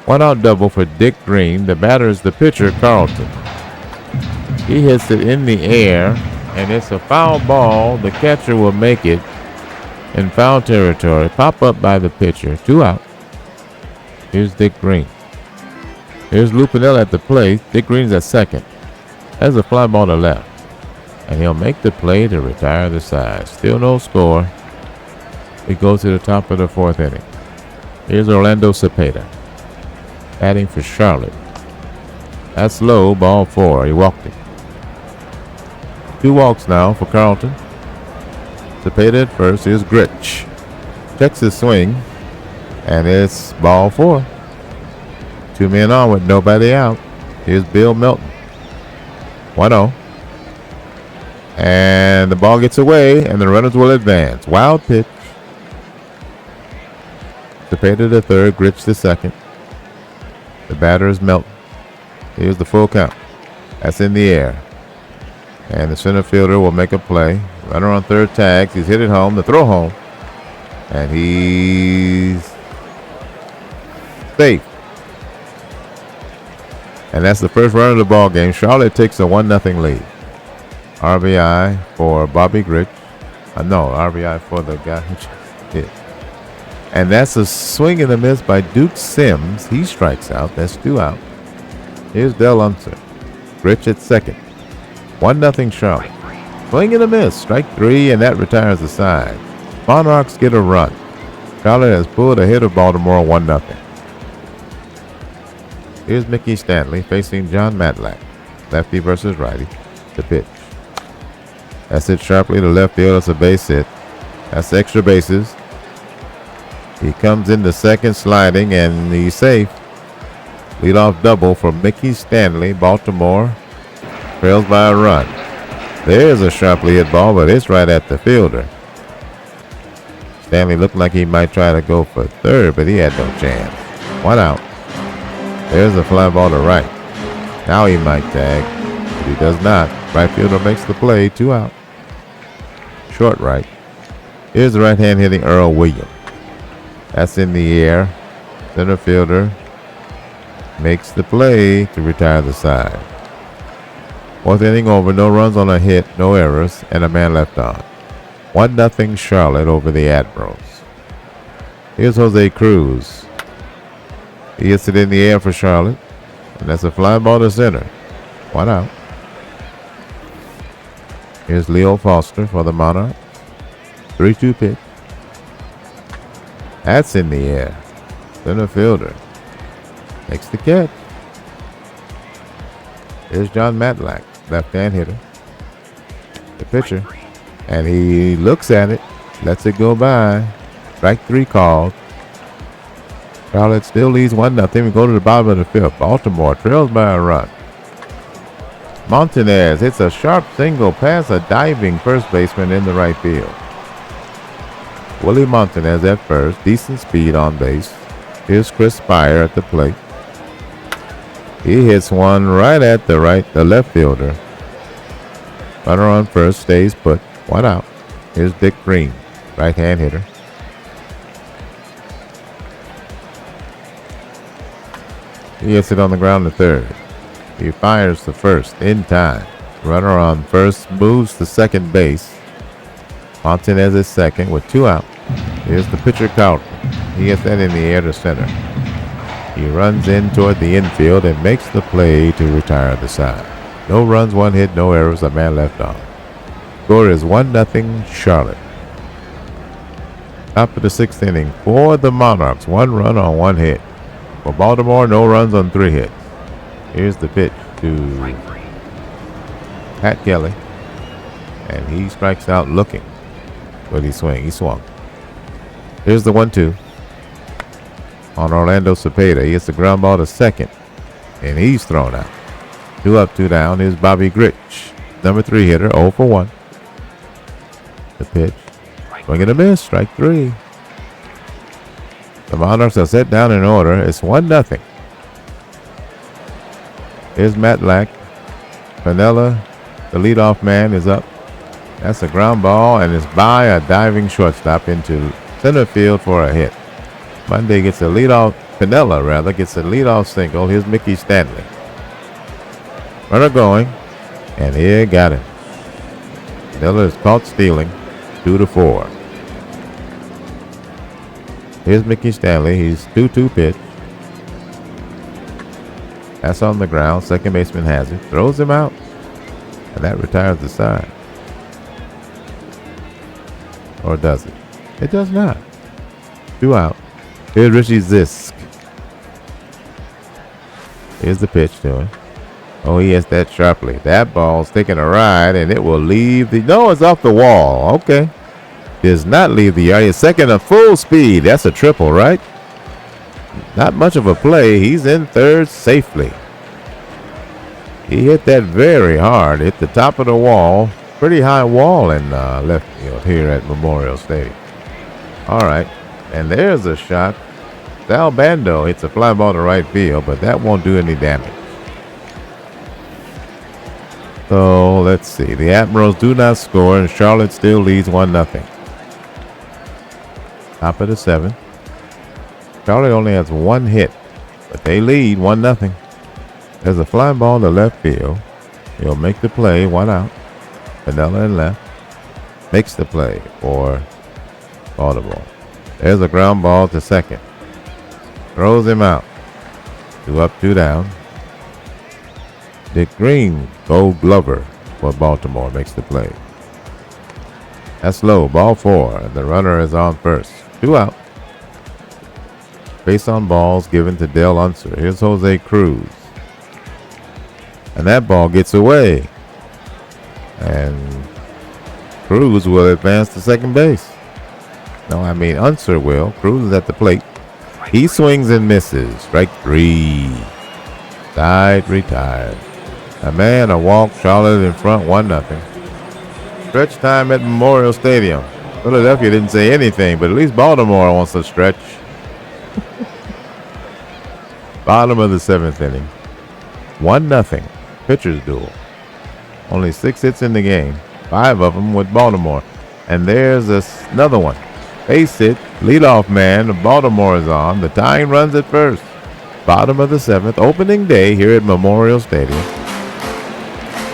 1 out double for Dick Green. The batter is the pitcher, Carlton. He hits it in the air, and it's a foul ball. The catcher will make it in foul territory. Pop up by the pitcher. 2 out. Here's Dick Green. Here's Lou Piniella at the plate. Dick Green's at second. That's a fly ball to left. And he'll make the play to retire the side. Still no score. We go to the top of the fourth inning. Here's Orlando Cepeda, batting for Charlotte. That's low, ball 4. He walked it. 2 walks now for Carlton. Cepeda at first. Here's Grich. Checks his swing, and it's ball 4. 2 men on with nobody out. Here's Bill Melton. 1-0. And the ball gets away, and the runners will advance. Wild pitch. Cepeda to third, Grich to second. The batter is Melton. Here's the full count. That's in the air. And the center fielder will make a play. Runner on third tags. He's hit it home. The throw home. And he's safe. And that's the first run of the ball game. Charlotte takes a 1-0 lead. RBI for Bobby Grich. No, RBI for the guy who just hit. And that's a swing and a miss by Duke Sims. He strikes out. That's 2 out. Here's Del Unser. Grich at second. 1-0 Charlotte. Swing and a miss. Strike 3, and that retires the side. Monarchs get a run. Charlotte has pulled ahead of Baltimore 1-0. Here's Mickey Stanley facing John Matlack. Lefty versus righty. The pitch. That's hit sharply to left field. It's a base hit. That's extra bases. He comes into second sliding, and he's safe. Leadoff double for Mickey Stanley. Baltimore trails by a run. There's a sharply hit ball, but it's right at the fielder. Stanley looked like he might try to go for third, but he had no chance. 1 out. There's a fly ball to right. Now he might tag, but he does not. Right fielder makes the play. 2 out. Short right. Here's the right hand hitting Earl Williams. That's in the air. Center fielder makes the play to retire the side. Fourth inning over. No runs on a hit, no errors, and a man left on. 1-0 Charlotte over the Admirals. Here's Jose Cruz. He hits it in the air for Charlotte. And that's a fly ball to center. 1 out. Here's Leo Foster for the Monarchs. 3-2 pitch. That's in the air. Center fielder makes the catch. Here's John Matlack, left-hand hitter. The pitcher. And he looks at it, lets it go by. Strike 3 called. Charlotte still leads 1-0. We go to the bottom of the 5th. Baltimore trails by a run. Montanez hits a sharp single past a diving first baseman in the right field. Willie Montanez at first. Decent speed on base. Here's Chris Spire at the plate. He hits one right at the left fielder. Runner on first stays put. 1 out. Here's Dick Green, right-hand hitter. He hits it on the ground to third. He fires to first in time. Runner on first moves to second base. Montanez is second with 2 out. Here's the pitcher Carlton. He gets that in the air to center. He runs in toward the infield and makes the play to retire the side. No runs, 1 hit, no errors, a man left on. Score is 1-0 Charlotte. Top of the 6th inning for the Monarchs. 1 run on 1 hit. For Baltimore, no runs on 3 hits. Here's the pitch to Pat Kelly. And he strikes out looking. But he swung. Here's the 1-2 on Orlando Cepeda. He hits the ground ball to second. And he's thrown out. 2 up, 2 down. Here's Bobby Grich, number 3 hitter, 0 for 1. The pitch. Swing and a miss. Strike 3. The Monarchs are set down in order. It's 1-0. Here's Matlack. Piniella, the leadoff man, is up. That's a ground ball and it's by a diving shortstop into center field for a hit. Monday gets a leadoff. Piniella gets a leadoff single. Here's Mickey Stanley. Runner going, and here got him. Piniella is caught stealing. 2-4. Here's Mickey Stanley. He's 2-2 pitch. That's on the ground. Second baseman has it. Throws him out. And that retires the side. Or does it? It does not. 2 out. Here's Richie Zisk. Here's the pitch to him. Oh, he hits that sharply. That ball's taking a ride, and it will leave the... No, it's off the wall. Okay. Does not leave the yard. He's second at full speed. That's a triple, right? Not much of a play. He's in third safely. He hit that very hard. Hit the top of the wall. Pretty high wall in left field here at Memorial Stadium. All right. And there's a shot. Sal Bando hits a fly ball to right field, but that won't do any damage. So let's see. The Admirals do not score, and Charlotte still leads 1-0. Top of the 7th. Charlotte only has 1 hit, but they lead 1-0. There's a fly ball to left field. He'll make the play. 1 out. Piniella in left. Makes the play for Baltimore. There's a ground ball to second. Throws him out. 2 up, 2 down. Dick Green, Gold Glover for Baltimore, makes the play. That's low. Ball 4. And the runner is on first. 2 out. Base on balls given to Dale Unser. Here's Jose Cruz. And that ball gets away. And Cruz will advance to second base. No, I mean Unser will. Cruz is at the plate. He swings and misses. Strike 3. Side retired. A man, a walk. Charlotte in front, 1-0. Stretch time at Memorial Stadium. Philadelphia didn't say anything, but at least Baltimore wants a stretch. Bottom of the 7th inning. 1-0. Pitcher's duel. Only 6 hits in the game. 5 of them with Baltimore. And there's another one. Base hit. Leadoff man. Baltimore is on. The tying runs at first. Bottom of the 7th. Opening day here at Memorial Stadium.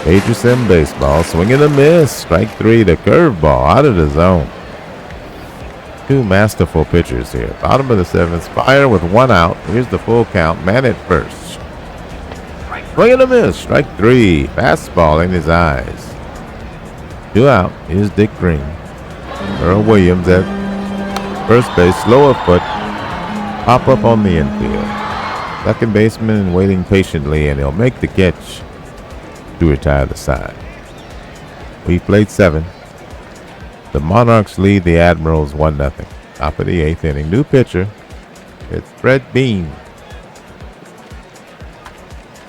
Major Sim baseball. Swing and a miss. Strike 3. The curveball out of the zone. 2 masterful pitchers here. Bottom of the 7th. Spire with 1 out. Here's the full count. Man at first. Swing and a miss. Strike 3. Fastball in his eyes. 2 out. Here's Dick Green. Earl Williams at first base. Slower foot. Pop up on the infield. Second baseman waiting patiently, and he'll make the catch to retire the side. We played 7. The Monarchs lead the Admirals 1-0. Top of the 8th inning. New pitcher. It's Fred Beam.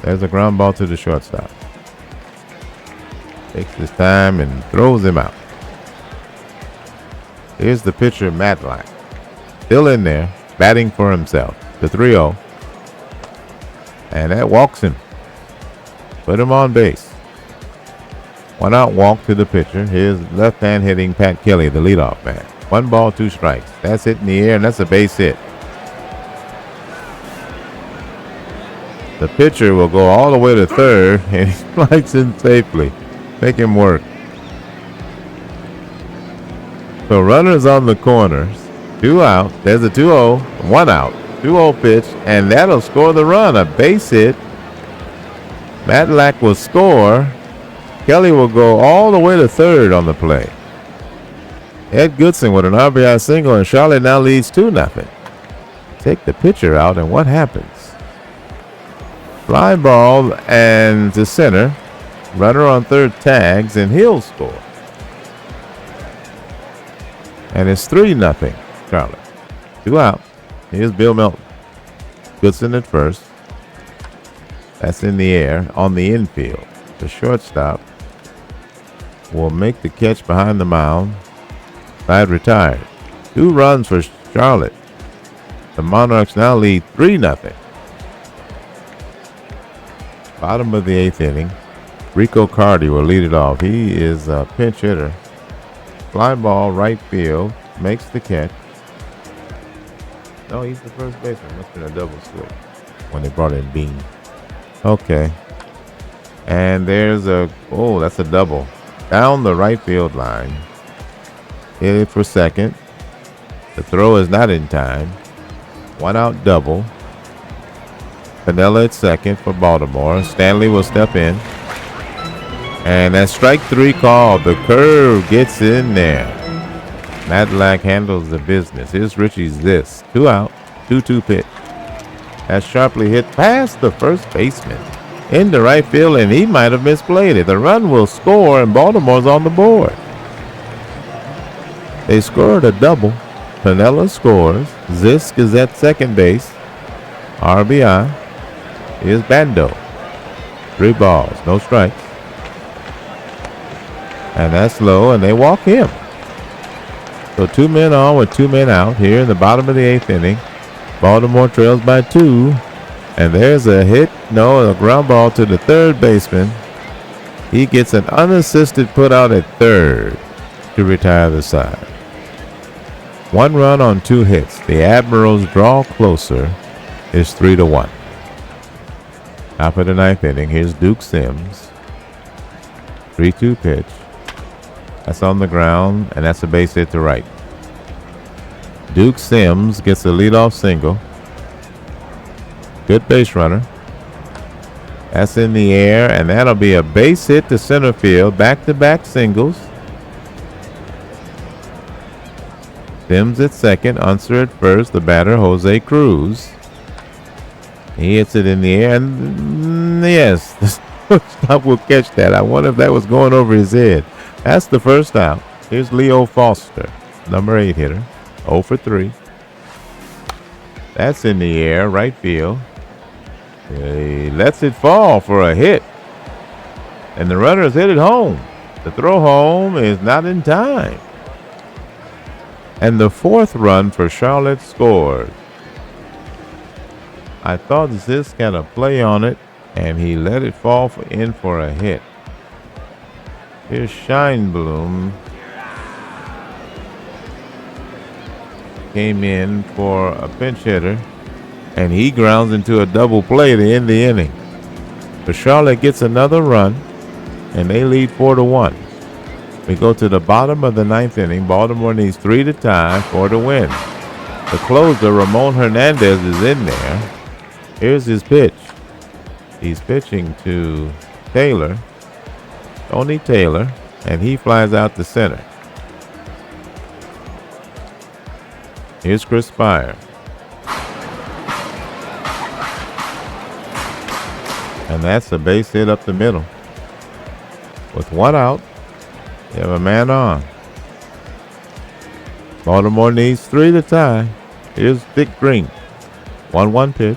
There's a ground ball to the shortstop. Takes his time and throws him out. Here's the pitcher, Matlack. Still in there, batting for himself. The 3-0. And that walks him. Put him on base. 1 out walk to the pitcher. Here's left-hand hitting Pat Kelly, the leadoff man. 1 ball, 2 strikes. That's hit in the air, and that's a base hit. The pitcher will go all the way to third, and he slides in safely. Make him work. So runners on the corners. 2 out. There's a 2-0. 1 out. 2-0 pitch, and that'll score the run. A base hit. Matlack will score. Kelly will go all the way to third on the play. Ed Goodson with an RBI single, and Charlotte now leads 2-0. Take the pitcher out, and what happens? Fly ball and to center. Runner on third tags, and he'll score. And it's 3-0, Charlotte. 2 out. Here's Bill Melton. Goodson at first. That's in the air on the infield. The shortstop will make the catch behind the mound. Side retired. 2 runs for Charlotte. The Monarchs now lead 3-0. Bottom of the 8th inning. Rico Cardi will lead it off. He is a pinch hitter. Fly ball right field. Makes the catch. No, he's the first baseman. Must have been a double switch when they brought in Bean. Okay. And there's that's a double. Down the right field line. Hit it for second. The throw is not in time. 1 out double. Piniella at second for Baltimore. Stanley will step in. And that strike 3 call. The curve gets in there. Matlack handles the business. Here's Richie's this. 2 out. 2-2 pitch. That's sharply hit past the first baseman. Into right field, and he might have misplayed it. The run will score, and Baltimore's on the board. They scored a double. Piniella scores. Zisk is at second base. RBI. Here's Bando. 3 balls, no strikes. And that's low, and they walk him. So 2 men on with 2 men out here in the bottom of the 8th inning. Baltimore trails by 2. And there's a hit. No, a ground ball to the third baseman. He gets an unassisted put out at third to retire the side. 1 run on 2 hits. The Admirals draw closer. It's 3-1. Top of the 9th inning. Here's Duke Sims. 3-2 pitch. That's on the ground, and that's a base hit to right. Duke Sims gets a leadoff single. Good base runner. That's in the air, and that'll be a base hit to center field. Back-to-back singles. Sims at second, Unser at first. The batter, Jose Cruz. He hits it in the air, and yes, the shortstop will catch that. I wonder if that was going over his head. That's the first out. Here's Leo Foster, number 8 hitter. 0 for 3. That's in the air, right field. He lets it fall for a hit. And the runner's hit it home. The throw home is not in time. And the 4th run for Charlotte scored. I thought Zisk had a play on it, and he let it fall in for a hit. Here's Scheinblum. Came in for a pinch hitter, and he grounds into a double play to end the inning. But Charlotte gets another run, and they lead 4-1. We go to the bottom of the 9th inning. Baltimore needs 3 to tie, 4 to win. The closer, Ramon Hernandez, is in there. Here's his pitch. He's pitching to Taylor, Tony Taylor, and he flies out to center. Here's Chris Spire. And that's a base hit up the middle. With one out, you have a man on. Baltimore needs 3 to tie. Here's Dick Green. 1-1 pitch.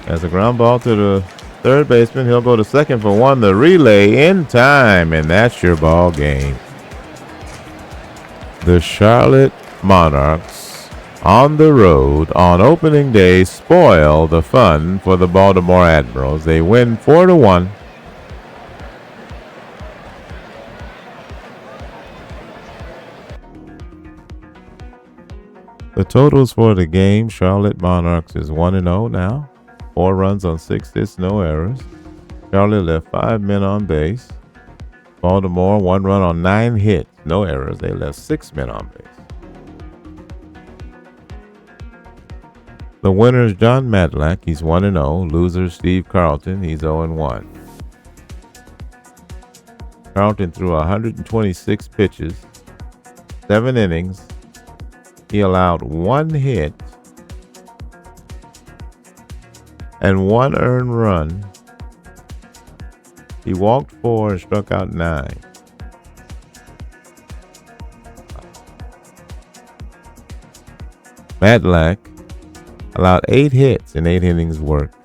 As a ground ball to the third baseman, he'll go to second for 1. The relay in time, and that's your ball game. The Charlotte Monarchs on the road on opening day spoil the fun for the Baltimore Admirals. They win 4-1. The totals for the game: Charlotte Monarchs is 1-0 now. 4 runs on 6 hits, no errors. Charlotte left 5 men on base. Baltimore, 1 run on 9 hits, no errors. They left 6 men on base. The winner is John Matlack. He's 1-0. Loser Steve Carlton. He's 0-1. Carlton threw 126 pitches, 7 innings. He allowed 1 hit and 1 earned run. He walked 4 and struck out 9. Matlack allowed 8 hits in 8 innings worked.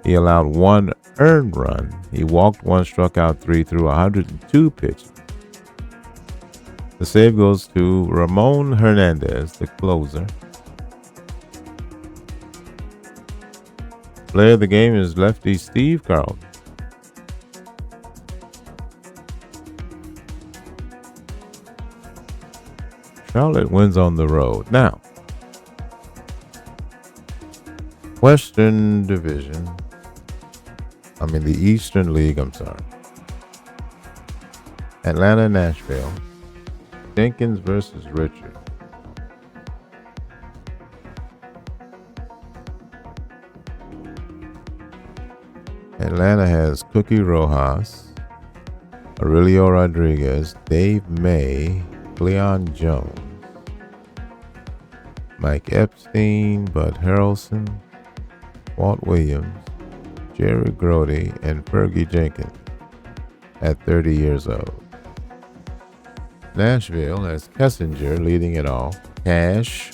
He allowed 1 earned run. He walked 1, struck out 3, threw 102 pitches. The save goes to Ramon Hernandez, the closer. Player of the game is lefty Steve Carlton. Charlotte wins on the road. Now, Western Division. The Eastern League, I'm sorry. Atlanta, Nashville. Jenkins versus Richard. Atlanta has Cookie Rojas, Aurelio Rodriguez, Dave May, Cleon Jones, Mike Epstein, Bud Harrelson, Walt Williams, Jerry Grody, and Fergie Jenkins at 30 years old. Nashville has Kessinger leading it all, Cash,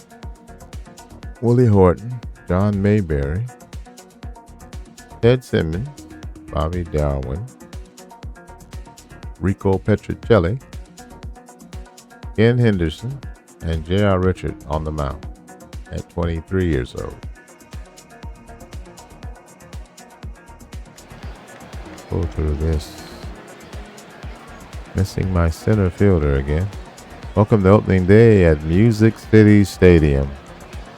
Willie Horton, John Mayberry, Ted Simmons, Bobby Darwin, Rico Petrocelli, Ken Henderson, and J.R. Richard on the mound at 23 years old. Go through this. Missing my center fielder again. Welcome to opening day at Music City Stadium.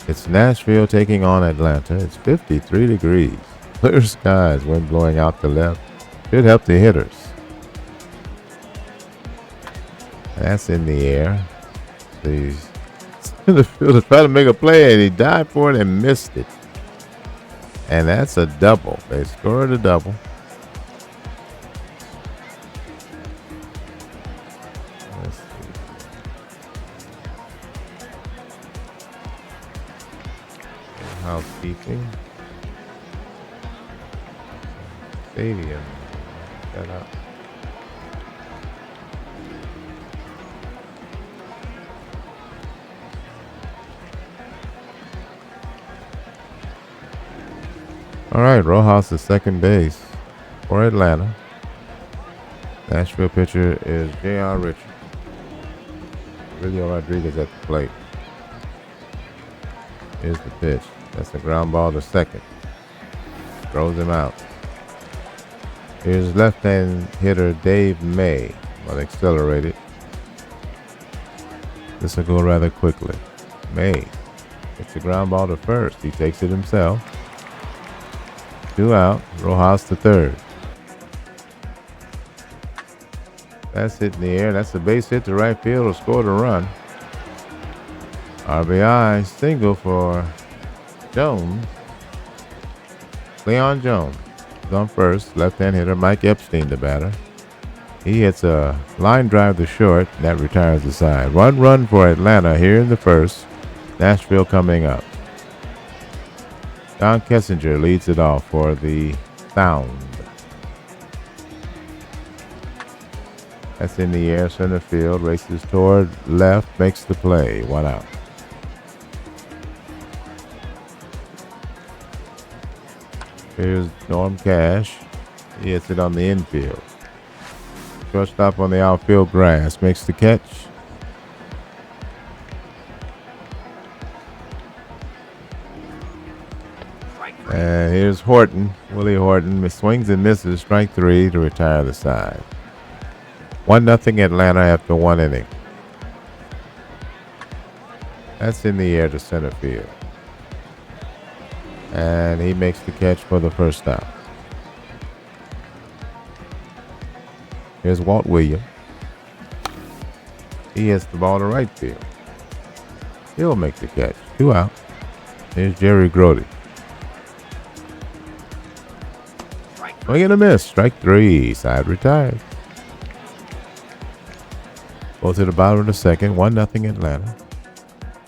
It's Nashville taking on Atlanta. It's 53 degrees. Clear skies, wind blowing out the left. Should help the hitters. That's in the air. The center fielder tried to make a play and he dived for it and missed it. And that's a double. They scored a double. Housekeeping. Stadium. Set up. All right, Rojas is second base for Atlanta. Nashville pitcher is J.R. Richard. Aurelio Rodriguez at the plate. Here's the pitch. That's a ground ball to second. Throws him out. Here's left-hand hitter Dave May. Well, accelerated. This will go rather quickly. May. It's a ground ball to first. He takes it himself. 2 out. Rojas to third. That's hit in the air. That's a base hit to right field. Will score the run. RBI single for Jones. Leon Jones is on first. Left-hand hitter Mike Epstein, the batter. He hits a line drive to short, and that retires the side. One run for Atlanta here in the first. Nashville coming up. Don Kessinger leads it off for the Sound. That's in the air, center field, races toward left, makes the play, 1 out. Here's Norm Cash. He hits it on the infield. Shortstop on the outfield grass, makes the catch. And here's Horton, Willie Horton, swings and misses, strike 3 to retire the side. 1-0 Atlanta after 1 inning. That's in the air to center field. And he makes the catch for the first out. Here's Walt Williams. He hits the ball to right field. He'll make the catch. 2 out. Here's Jerry Grody. Swing and a miss. Strike 3. Side retired. Go to the bottom of the second. 1-0 Atlanta.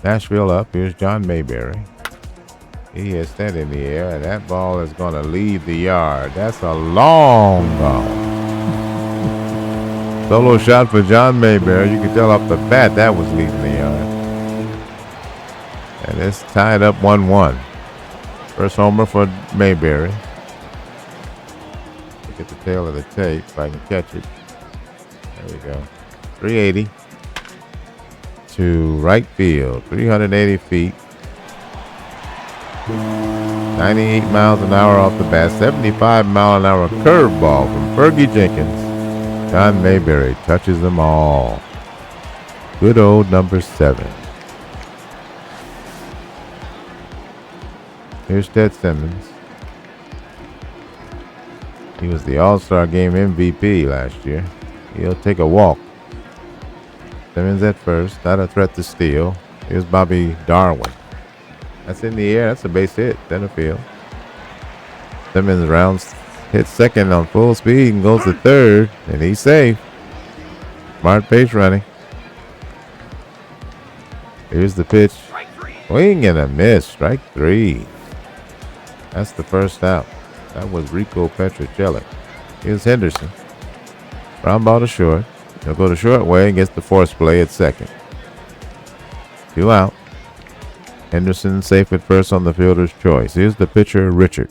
Nashville up. Here's John Mayberry. He hits that in the air, and that ball is going to leave the yard. That's a long ball. Solo shot for John Mayberry. You can tell off the bat that was leaving the yard. And it's tied up 1-1. First homer for Mayberry. Look at the tail of the tape if I can catch it. There we go. 380 to right field. 380 feet. 98 miles an hour off the bat. 75 mile an hour curveball from Fergie Jenkins. John Mayberry touches them all. Good old number 7. Here's Ted Simmons. He was the All-Star Game MVP last year. He'll take a walk. Simmons at first, not a threat to steal. Here's Bobby Darwin. That's in the air. That's a base hit. Center field. Simmons hits second on full speed and goes to third, and he's safe. Smart base running. Here's the pitch. Swing and a miss. Strike 3. That's the first out. That was Rico Petrocelli. Here's Henderson. Ground ball to short. He'll go to short way and gets the force play at second. 2 out. Henderson safe at first on the fielder's choice. Here's the pitcher, Richard.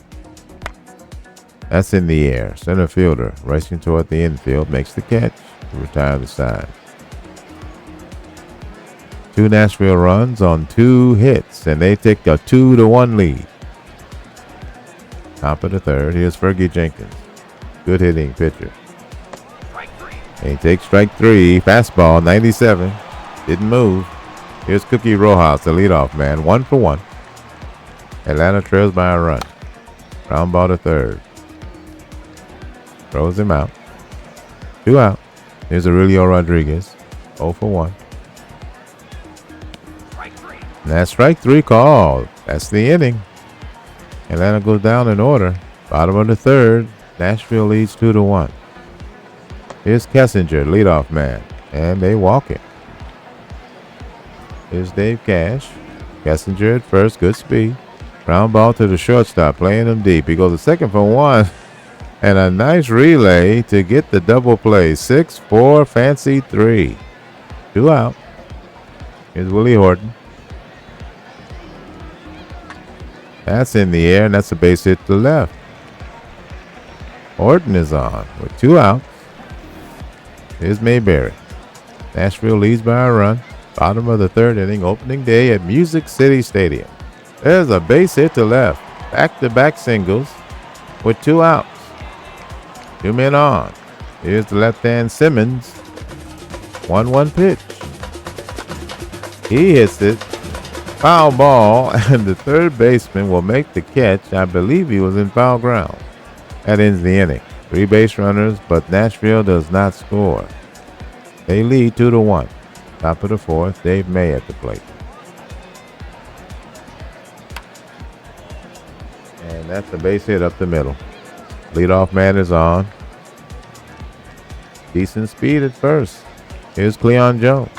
That's in the air. Center fielder racing toward the infield makes the catch to retire the side. 2 Nashville runs on 2 hits, and they take a 2-1 lead. Top of the third. Here's Fergie Jenkins. Good hitting pitcher. And he takes strike 3. Fastball, 97. Didn't move. Here's Cookie Rojas, the leadoff man. 1 for 1. Atlanta trails by a run. Ground ball to third. Throws him out. 2 out. Here's Aurelio Rodriguez. 0 for 1. And that's strike 3 called. That's the inning. Atlanta goes down in order. Bottom of the third. Nashville leads 2-1. Here's Kessinger, leadoff man. And they walk it. Here's Dave Cash. Kessinger at first. Good speed. Ground ball to the shortstop. Playing him deep. He goes to second for 1. And a nice relay to get the double play. 6-4, fancy 3. 2 out. Here's Willie Horton. That's in the air, and that's a base hit to left. Horton is on with 2 outs. Here's Mayberry. Nashville leads by a run. Bottom of the third inning, opening day at Music City Stadium. There's a base hit to left. Back-to-back singles with 2 outs. 2 men on. Here's the left-hand Simmons. 1-1 pitch. He hits it. Foul ball, and the third baseman will make the catch. I believe he was in foul ground. That ends the inning. 3 base runners, but Nashville does not score. They lead 2-1. Top of the fourth, Dave May at the plate. And that's a base hit up the middle. Leadoff man is on. Decent speed at first. Here's Cleon Jones.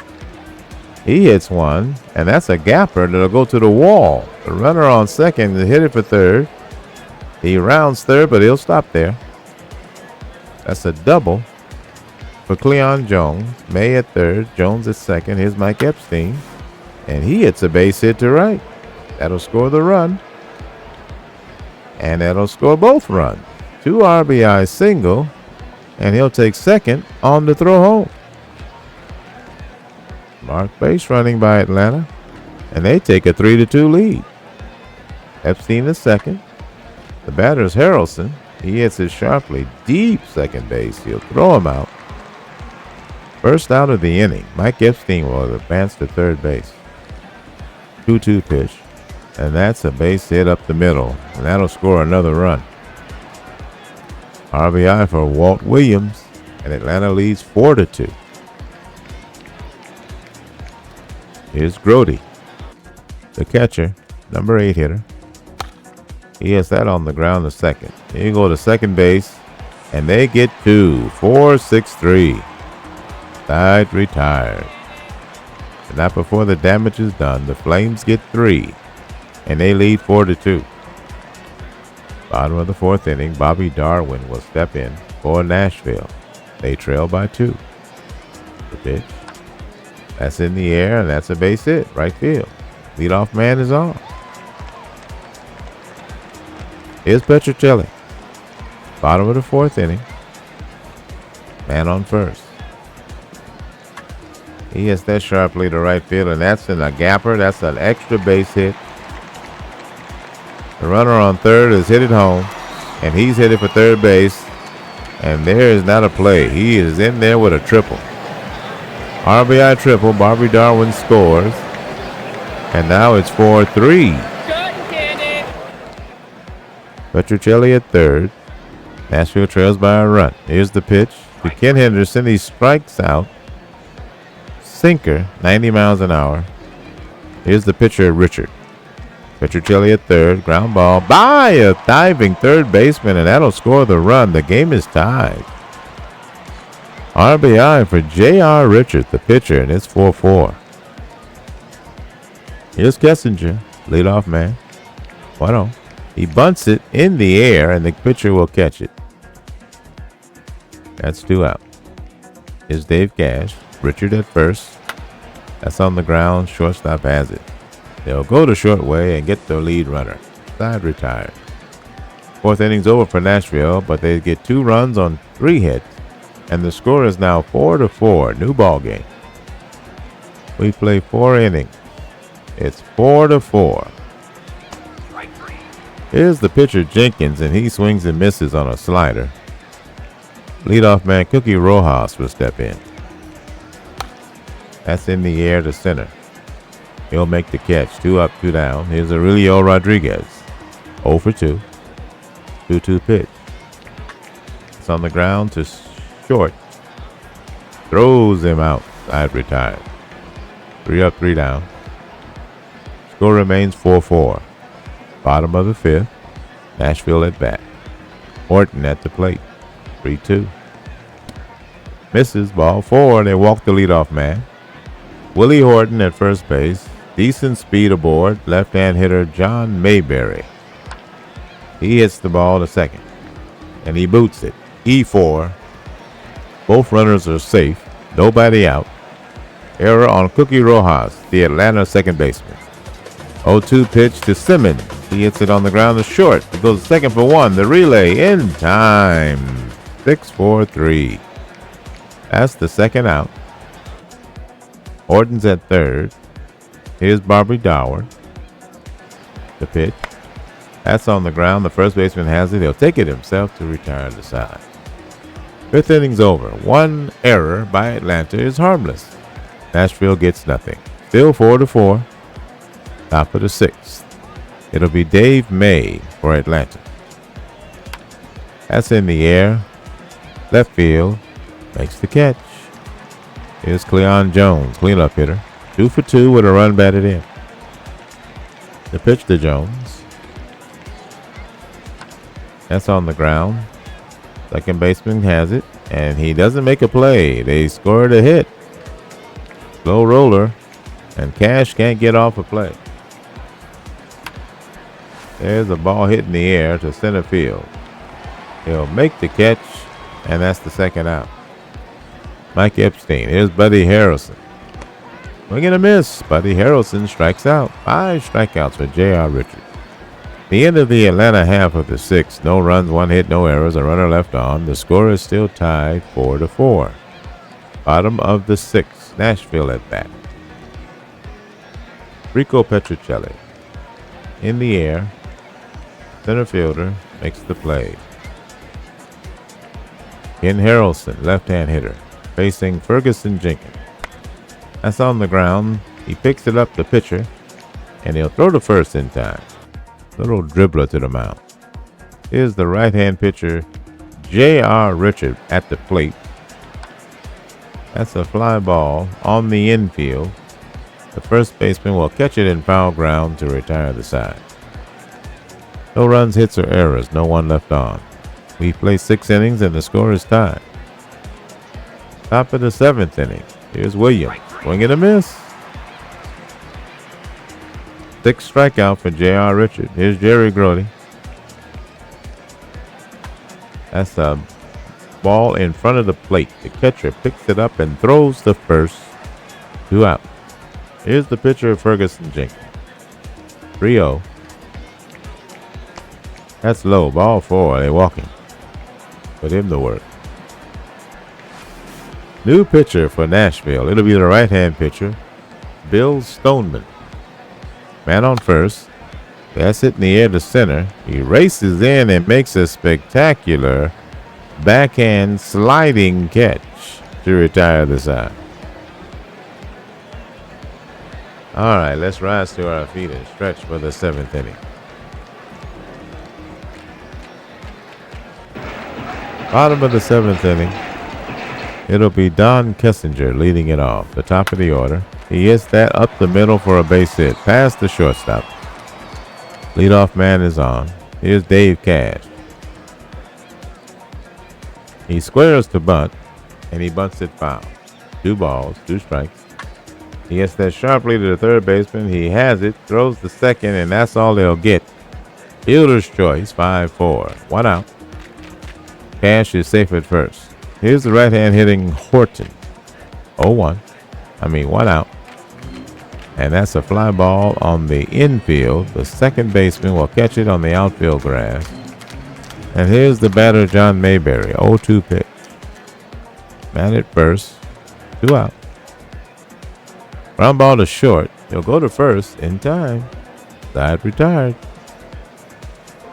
He hits one, and that's a gapper that'll go to the wall. The runner on second to hit it for third. He rounds third, but he'll stop there. That's a double for Cleon Jones. May at third, Jones at second. Here's Mike Epstein, and he hits a base hit to right. That'll score the run, and that'll score both runs. 2 RBI single, and he'll take second on the throw home. Mark base running by Atlanta, and they take a 3-2 lead. Epstein is second. The batter's Harrelson. He hits it sharply deep second base. He'll throw him out. First out of the inning. Mike Epstein will advance to third base. 2-2 pitch, and that's a base hit up the middle, and that'll score another run. RBI for Walt Williams, and Atlanta leads 4-2. Here's Grody, the catcher, number 8 hitter. He has that on the ground to second. Here you go to second base, and they get 2. 4-6-3. Side retired. And not before the damage is done. The Flames get 3, and they lead 4-2. Bottom of the 4th inning, Bobby Darwin will step in for Nashville. They trail by 2. The pitch. That's in the air, and that's a base hit, right field. Leadoff man is on. Here's Petrocelli. Bottom of the 4th inning. Man on first. He hits that sharply to right field, and that's in a gapper. That's an extra base hit. The runner on third is hit it home, and he's hit it for third base, and there is not a play. He is in there with a triple. RBI triple. Bobby Darwin scores, and now it's 4-3. Petrocelli at third. Nashville trails by a run. Here's the pitch to Ken Henderson. He strikes out. Sinker, 90 miles an hour. Here's the pitcher, Richard. Petrocelli at third. Ground ball by a diving third baseman, and that'll score the run. The game is tied. RBI for J.R. Richard, the pitcher, and it's 4-4. Here's Kessinger, leadoff man. 1-0. He bunts it in the air, and the pitcher will catch it. That's 2 out. Here's Dave Cash. Richard at first. That's on the ground. Shortstop has it. They'll go to short way and get the lead runner. Side retired. 4th inning's over for Nashville, but they get 2 runs on 3 hits, and the score is now 4-4. New ball game. We play 4 innings. It's 4-4. Here's the pitcher Jenkins, and he swings and misses on a slider. Leadoff man Cookie Rojas will step in. That's in the air to center. He'll make the catch. 2 up, 2 down. Here's Aurelio Rodriguez. 0 for 2. 2-2 pitch. It's on the ground to short. Throws him out. Side retired. 3 up, 3 down. Score remains 4-4. Bottom of the 5th. Nashville at bat. Horton at the plate. 3-2. Misses. Ball 4. They walk the leadoff man. Willie Horton at first base. Decent speed aboard. Left-hand hitter John Mayberry. He hits the ball to second, and he boots it. E4. Both runners are safe. Nobody out. Error on Cookie Rojas, the Atlanta second baseman. 0-2 pitch to Simmons. He hits it on the ground to short. It goes second for 1. The relay in time. 6-4-3. That's the second out. Horton's at third. Here's Bobby Darwin. The pitch. That's on the ground. The first baseman has it. He'll take it himself to retire the side. 5th inning's over. 1 error by Atlanta is harmless. Nashville gets nothing. Still 4-4. Top of the 6th. It'll be Dave May for Atlanta. That's in the air. Left field. Makes the catch. Here's Cleon Jones, cleanup hitter. 2 for 2 with a run batted in. The pitch to Jones. That's on the ground. Second baseman has it, and he doesn't make a play. They scored a hit. Slow roller, and Cash can't get off a play. There's a ball hit in the air to center field. He'll make the catch, and that's the second out. Mike Epstein. Here's Buddy Harrelson. Swing and a miss. Buddy Harrelson strikes out. 5 strikeouts for J.R. Richards. The end of the Atlanta half of the 6th. No runs, 1 hit, no errors, a runner left on. The score is still tied 4-4. Bottom of the 6th. Nashville at bat. Rico Petrocelli. In the air. Center fielder makes the play. Ken Harrelson, left-hand hitter, facing Ferguson Jenkins. That's on the ground. He picks it up, the pitcher, and he'll throw to first in time. Little dribbler to the mound. Here's the right-hand pitcher, J.R. Richard, at the plate. That's a fly ball on the infield. The first baseman will catch it in foul ground to retire the side. No runs, hits, or errors. No one left on. We play 6 innings and the score is tied. Top of the 7th inning. Here's Williams. Swing and a miss. 6 strikeout for J.R. Richard. Here's Jerry Grody. That's a ball in front of the plate. The catcher picks it up and throws the first. 2 out. Here's the pitcher, Ferguson Jenkins. 3-0. That's low. Ball 4. They're walking. Put him to work. New pitcher for Nashville. It'll be the right-hand pitcher, Bill Stoneman. Man on first. That's it in the air to center. He races in and makes a spectacular backhand sliding catch to retire the side. All right, let's rise to our feet and stretch for the 7th inning. Bottom of the 7th inning. It'll be Don Kessinger leading it off. The top of the order. He hits that up the middle for a base hit. Past the shortstop. Leadoff man is on. Here's Dave Cash. He squares to bunt, and he bunts it foul. 2 balls, 2 strikes. He hits that sharply to the third baseman. He has it, throws the second, and that's all they'll get. Fielder's choice, 5-4. 1 out. Cash is safe at first. Here's the right-hand hitting Horton. 1 out. And that's a fly ball on the infield. The second baseman will catch it on the outfield grass. And here's the batter, John Mayberry. 0-2 pitch. Man at first. 2 out. Ground ball to short. He'll go to first in time. Side retired.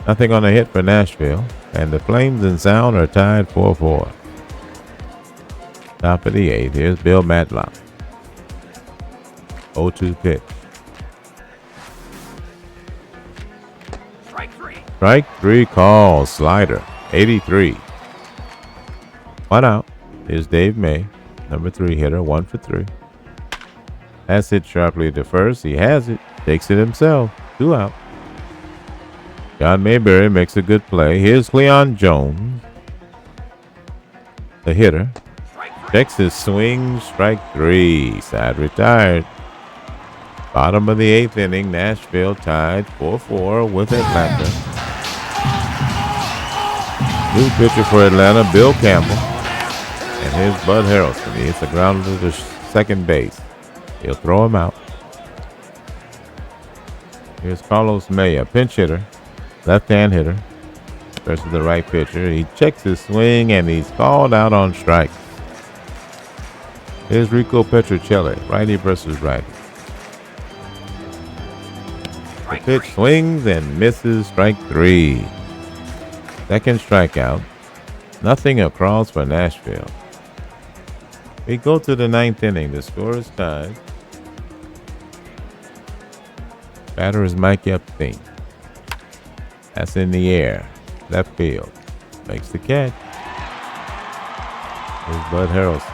Nothing on a hit for Nashville. And the Flames and Sound are tied 4-4. Top of the 8th. Here's Bill Matlock. 0-2 pitch. Strike 3 call. Slider. 83. 1 out. Here's Dave May. Number 3 hitter. 1 for 3. That's hit sharply to first. He has it. Takes it himself. 2 out. John Mayberry makes a good play. Here's Cleon Jones, the hitter. Checks his swing. Strike 3. Side retired. Bottom of the 8th inning. Nashville tied 4-4 with Atlanta. New pitcher for Atlanta, Bill Campbell. And here's Bud Harrelson. He hits a grounder to second base. He'll throw him out. Here's Carlos Maya, pinch hitter. Left-hand hitter versus the right pitcher. He checks his swing, and he's called out on strike. Here's Rico Petrocelli, righty versus righty. The pitch swings and misses, strike 3. Second strikeout. Nothing across for Nashville. We go to the 9th inning. The score is tied. Batter is Mike Epstein. That's in the air. Left field. Makes the catch. Here's Bud Harrelson.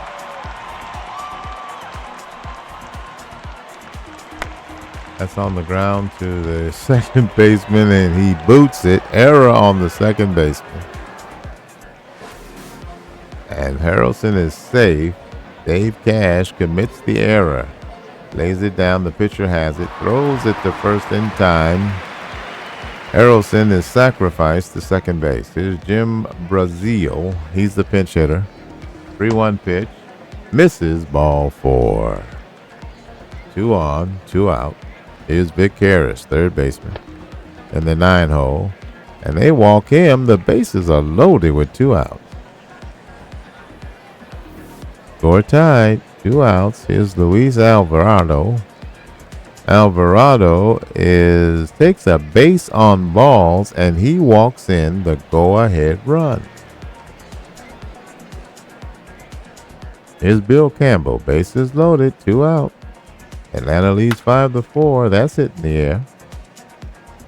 That's on the ground to the second baseman, and he boots it. Error on the second baseman. And Harrelson is safe. Dave Cash commits the error. Lays it down. The pitcher has it. Throws it to first in time. Harrelson is sacrificed to second base. Here's Jim Brazil. He's the pinch hitter. 3-1 pitch. Misses, ball 4. 2 on, 2 out. Here's Vic Harris, third baseman, in the 9-hole. And they walk him. The bases are loaded with 2 outs. Score tied, 2 outs. Here's Luis Alvarado. Alvarado takes a base on balls, and he walks in the go-ahead run. Here's Bill Campbell. Bases loaded, 2 out. Atlanta leads 5-4. That's it in the air.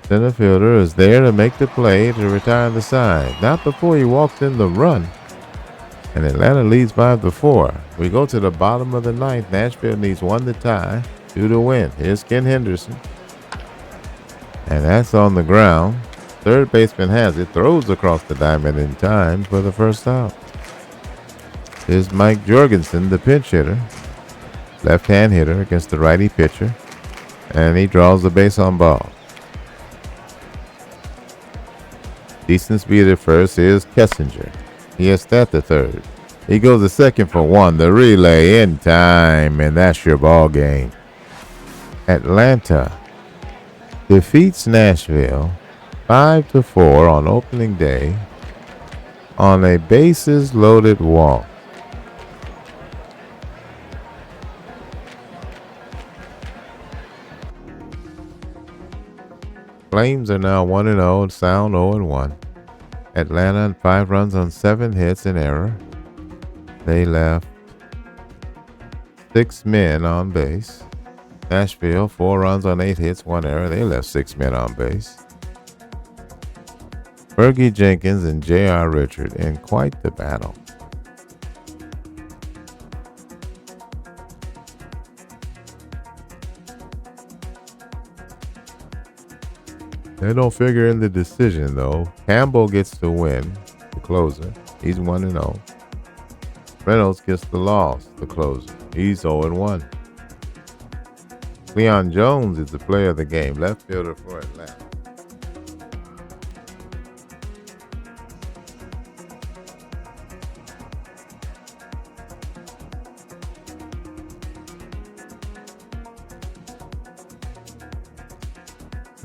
Center fielder is there to make the play to retire the side. Not before he walks in the run. And Atlanta leads 5-4. We go to the bottom of the 9th. Nashville needs 1 to tie, 2 to win. Here's Ken Henderson. And that's on the ground. Third baseman has it. Throws across the diamond in time for the first out. Here's Mike Jorgensen, the pinch hitter. Left-hand hitter against the righty pitcher. And he draws the base on ball. Decent speed at first. Here's Kessinger. He has that the third. He goes to second for 1. The relay in time, and that's your ball game. Atlanta defeats Nashville 5-4 on opening day on a bases loaded walk. Flames are now 1-0, Sound 0-1. Atlanta 5 runs on 7 hits in error. They left 6 men on base. Nashville 4 runs on 8 hits, 1 error. They left 6 men on base. Fergie Jenkins and J.R. Richard in quite the battle. They don't figure in the decision, though. Campbell gets the win, the closer. He's 1-0. Reynolds gets the loss, the closer. He's 0-1. Leon Jones is the player of the game, left fielder for Atlanta.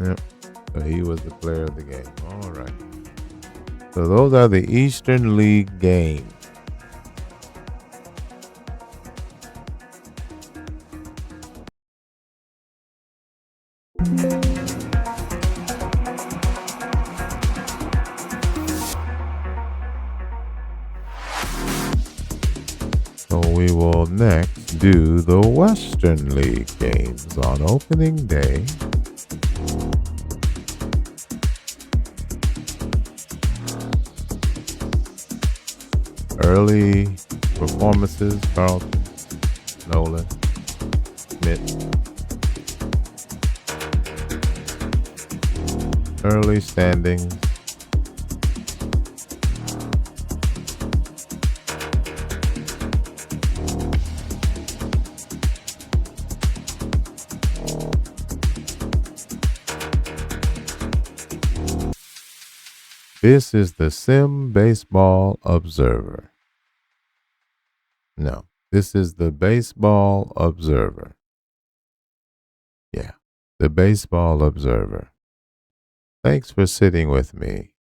Yep. So he was the player of the game. All right. So those are the Eastern League games. So we will next do the Western League games on opening day. Early performances: Carlton, Nolan, Schmidt. Early standings: this is the Sim Baseball Observer. No, this is the Baseball Observer. Yeah, the Baseball Observer. Thanks for sitting with me.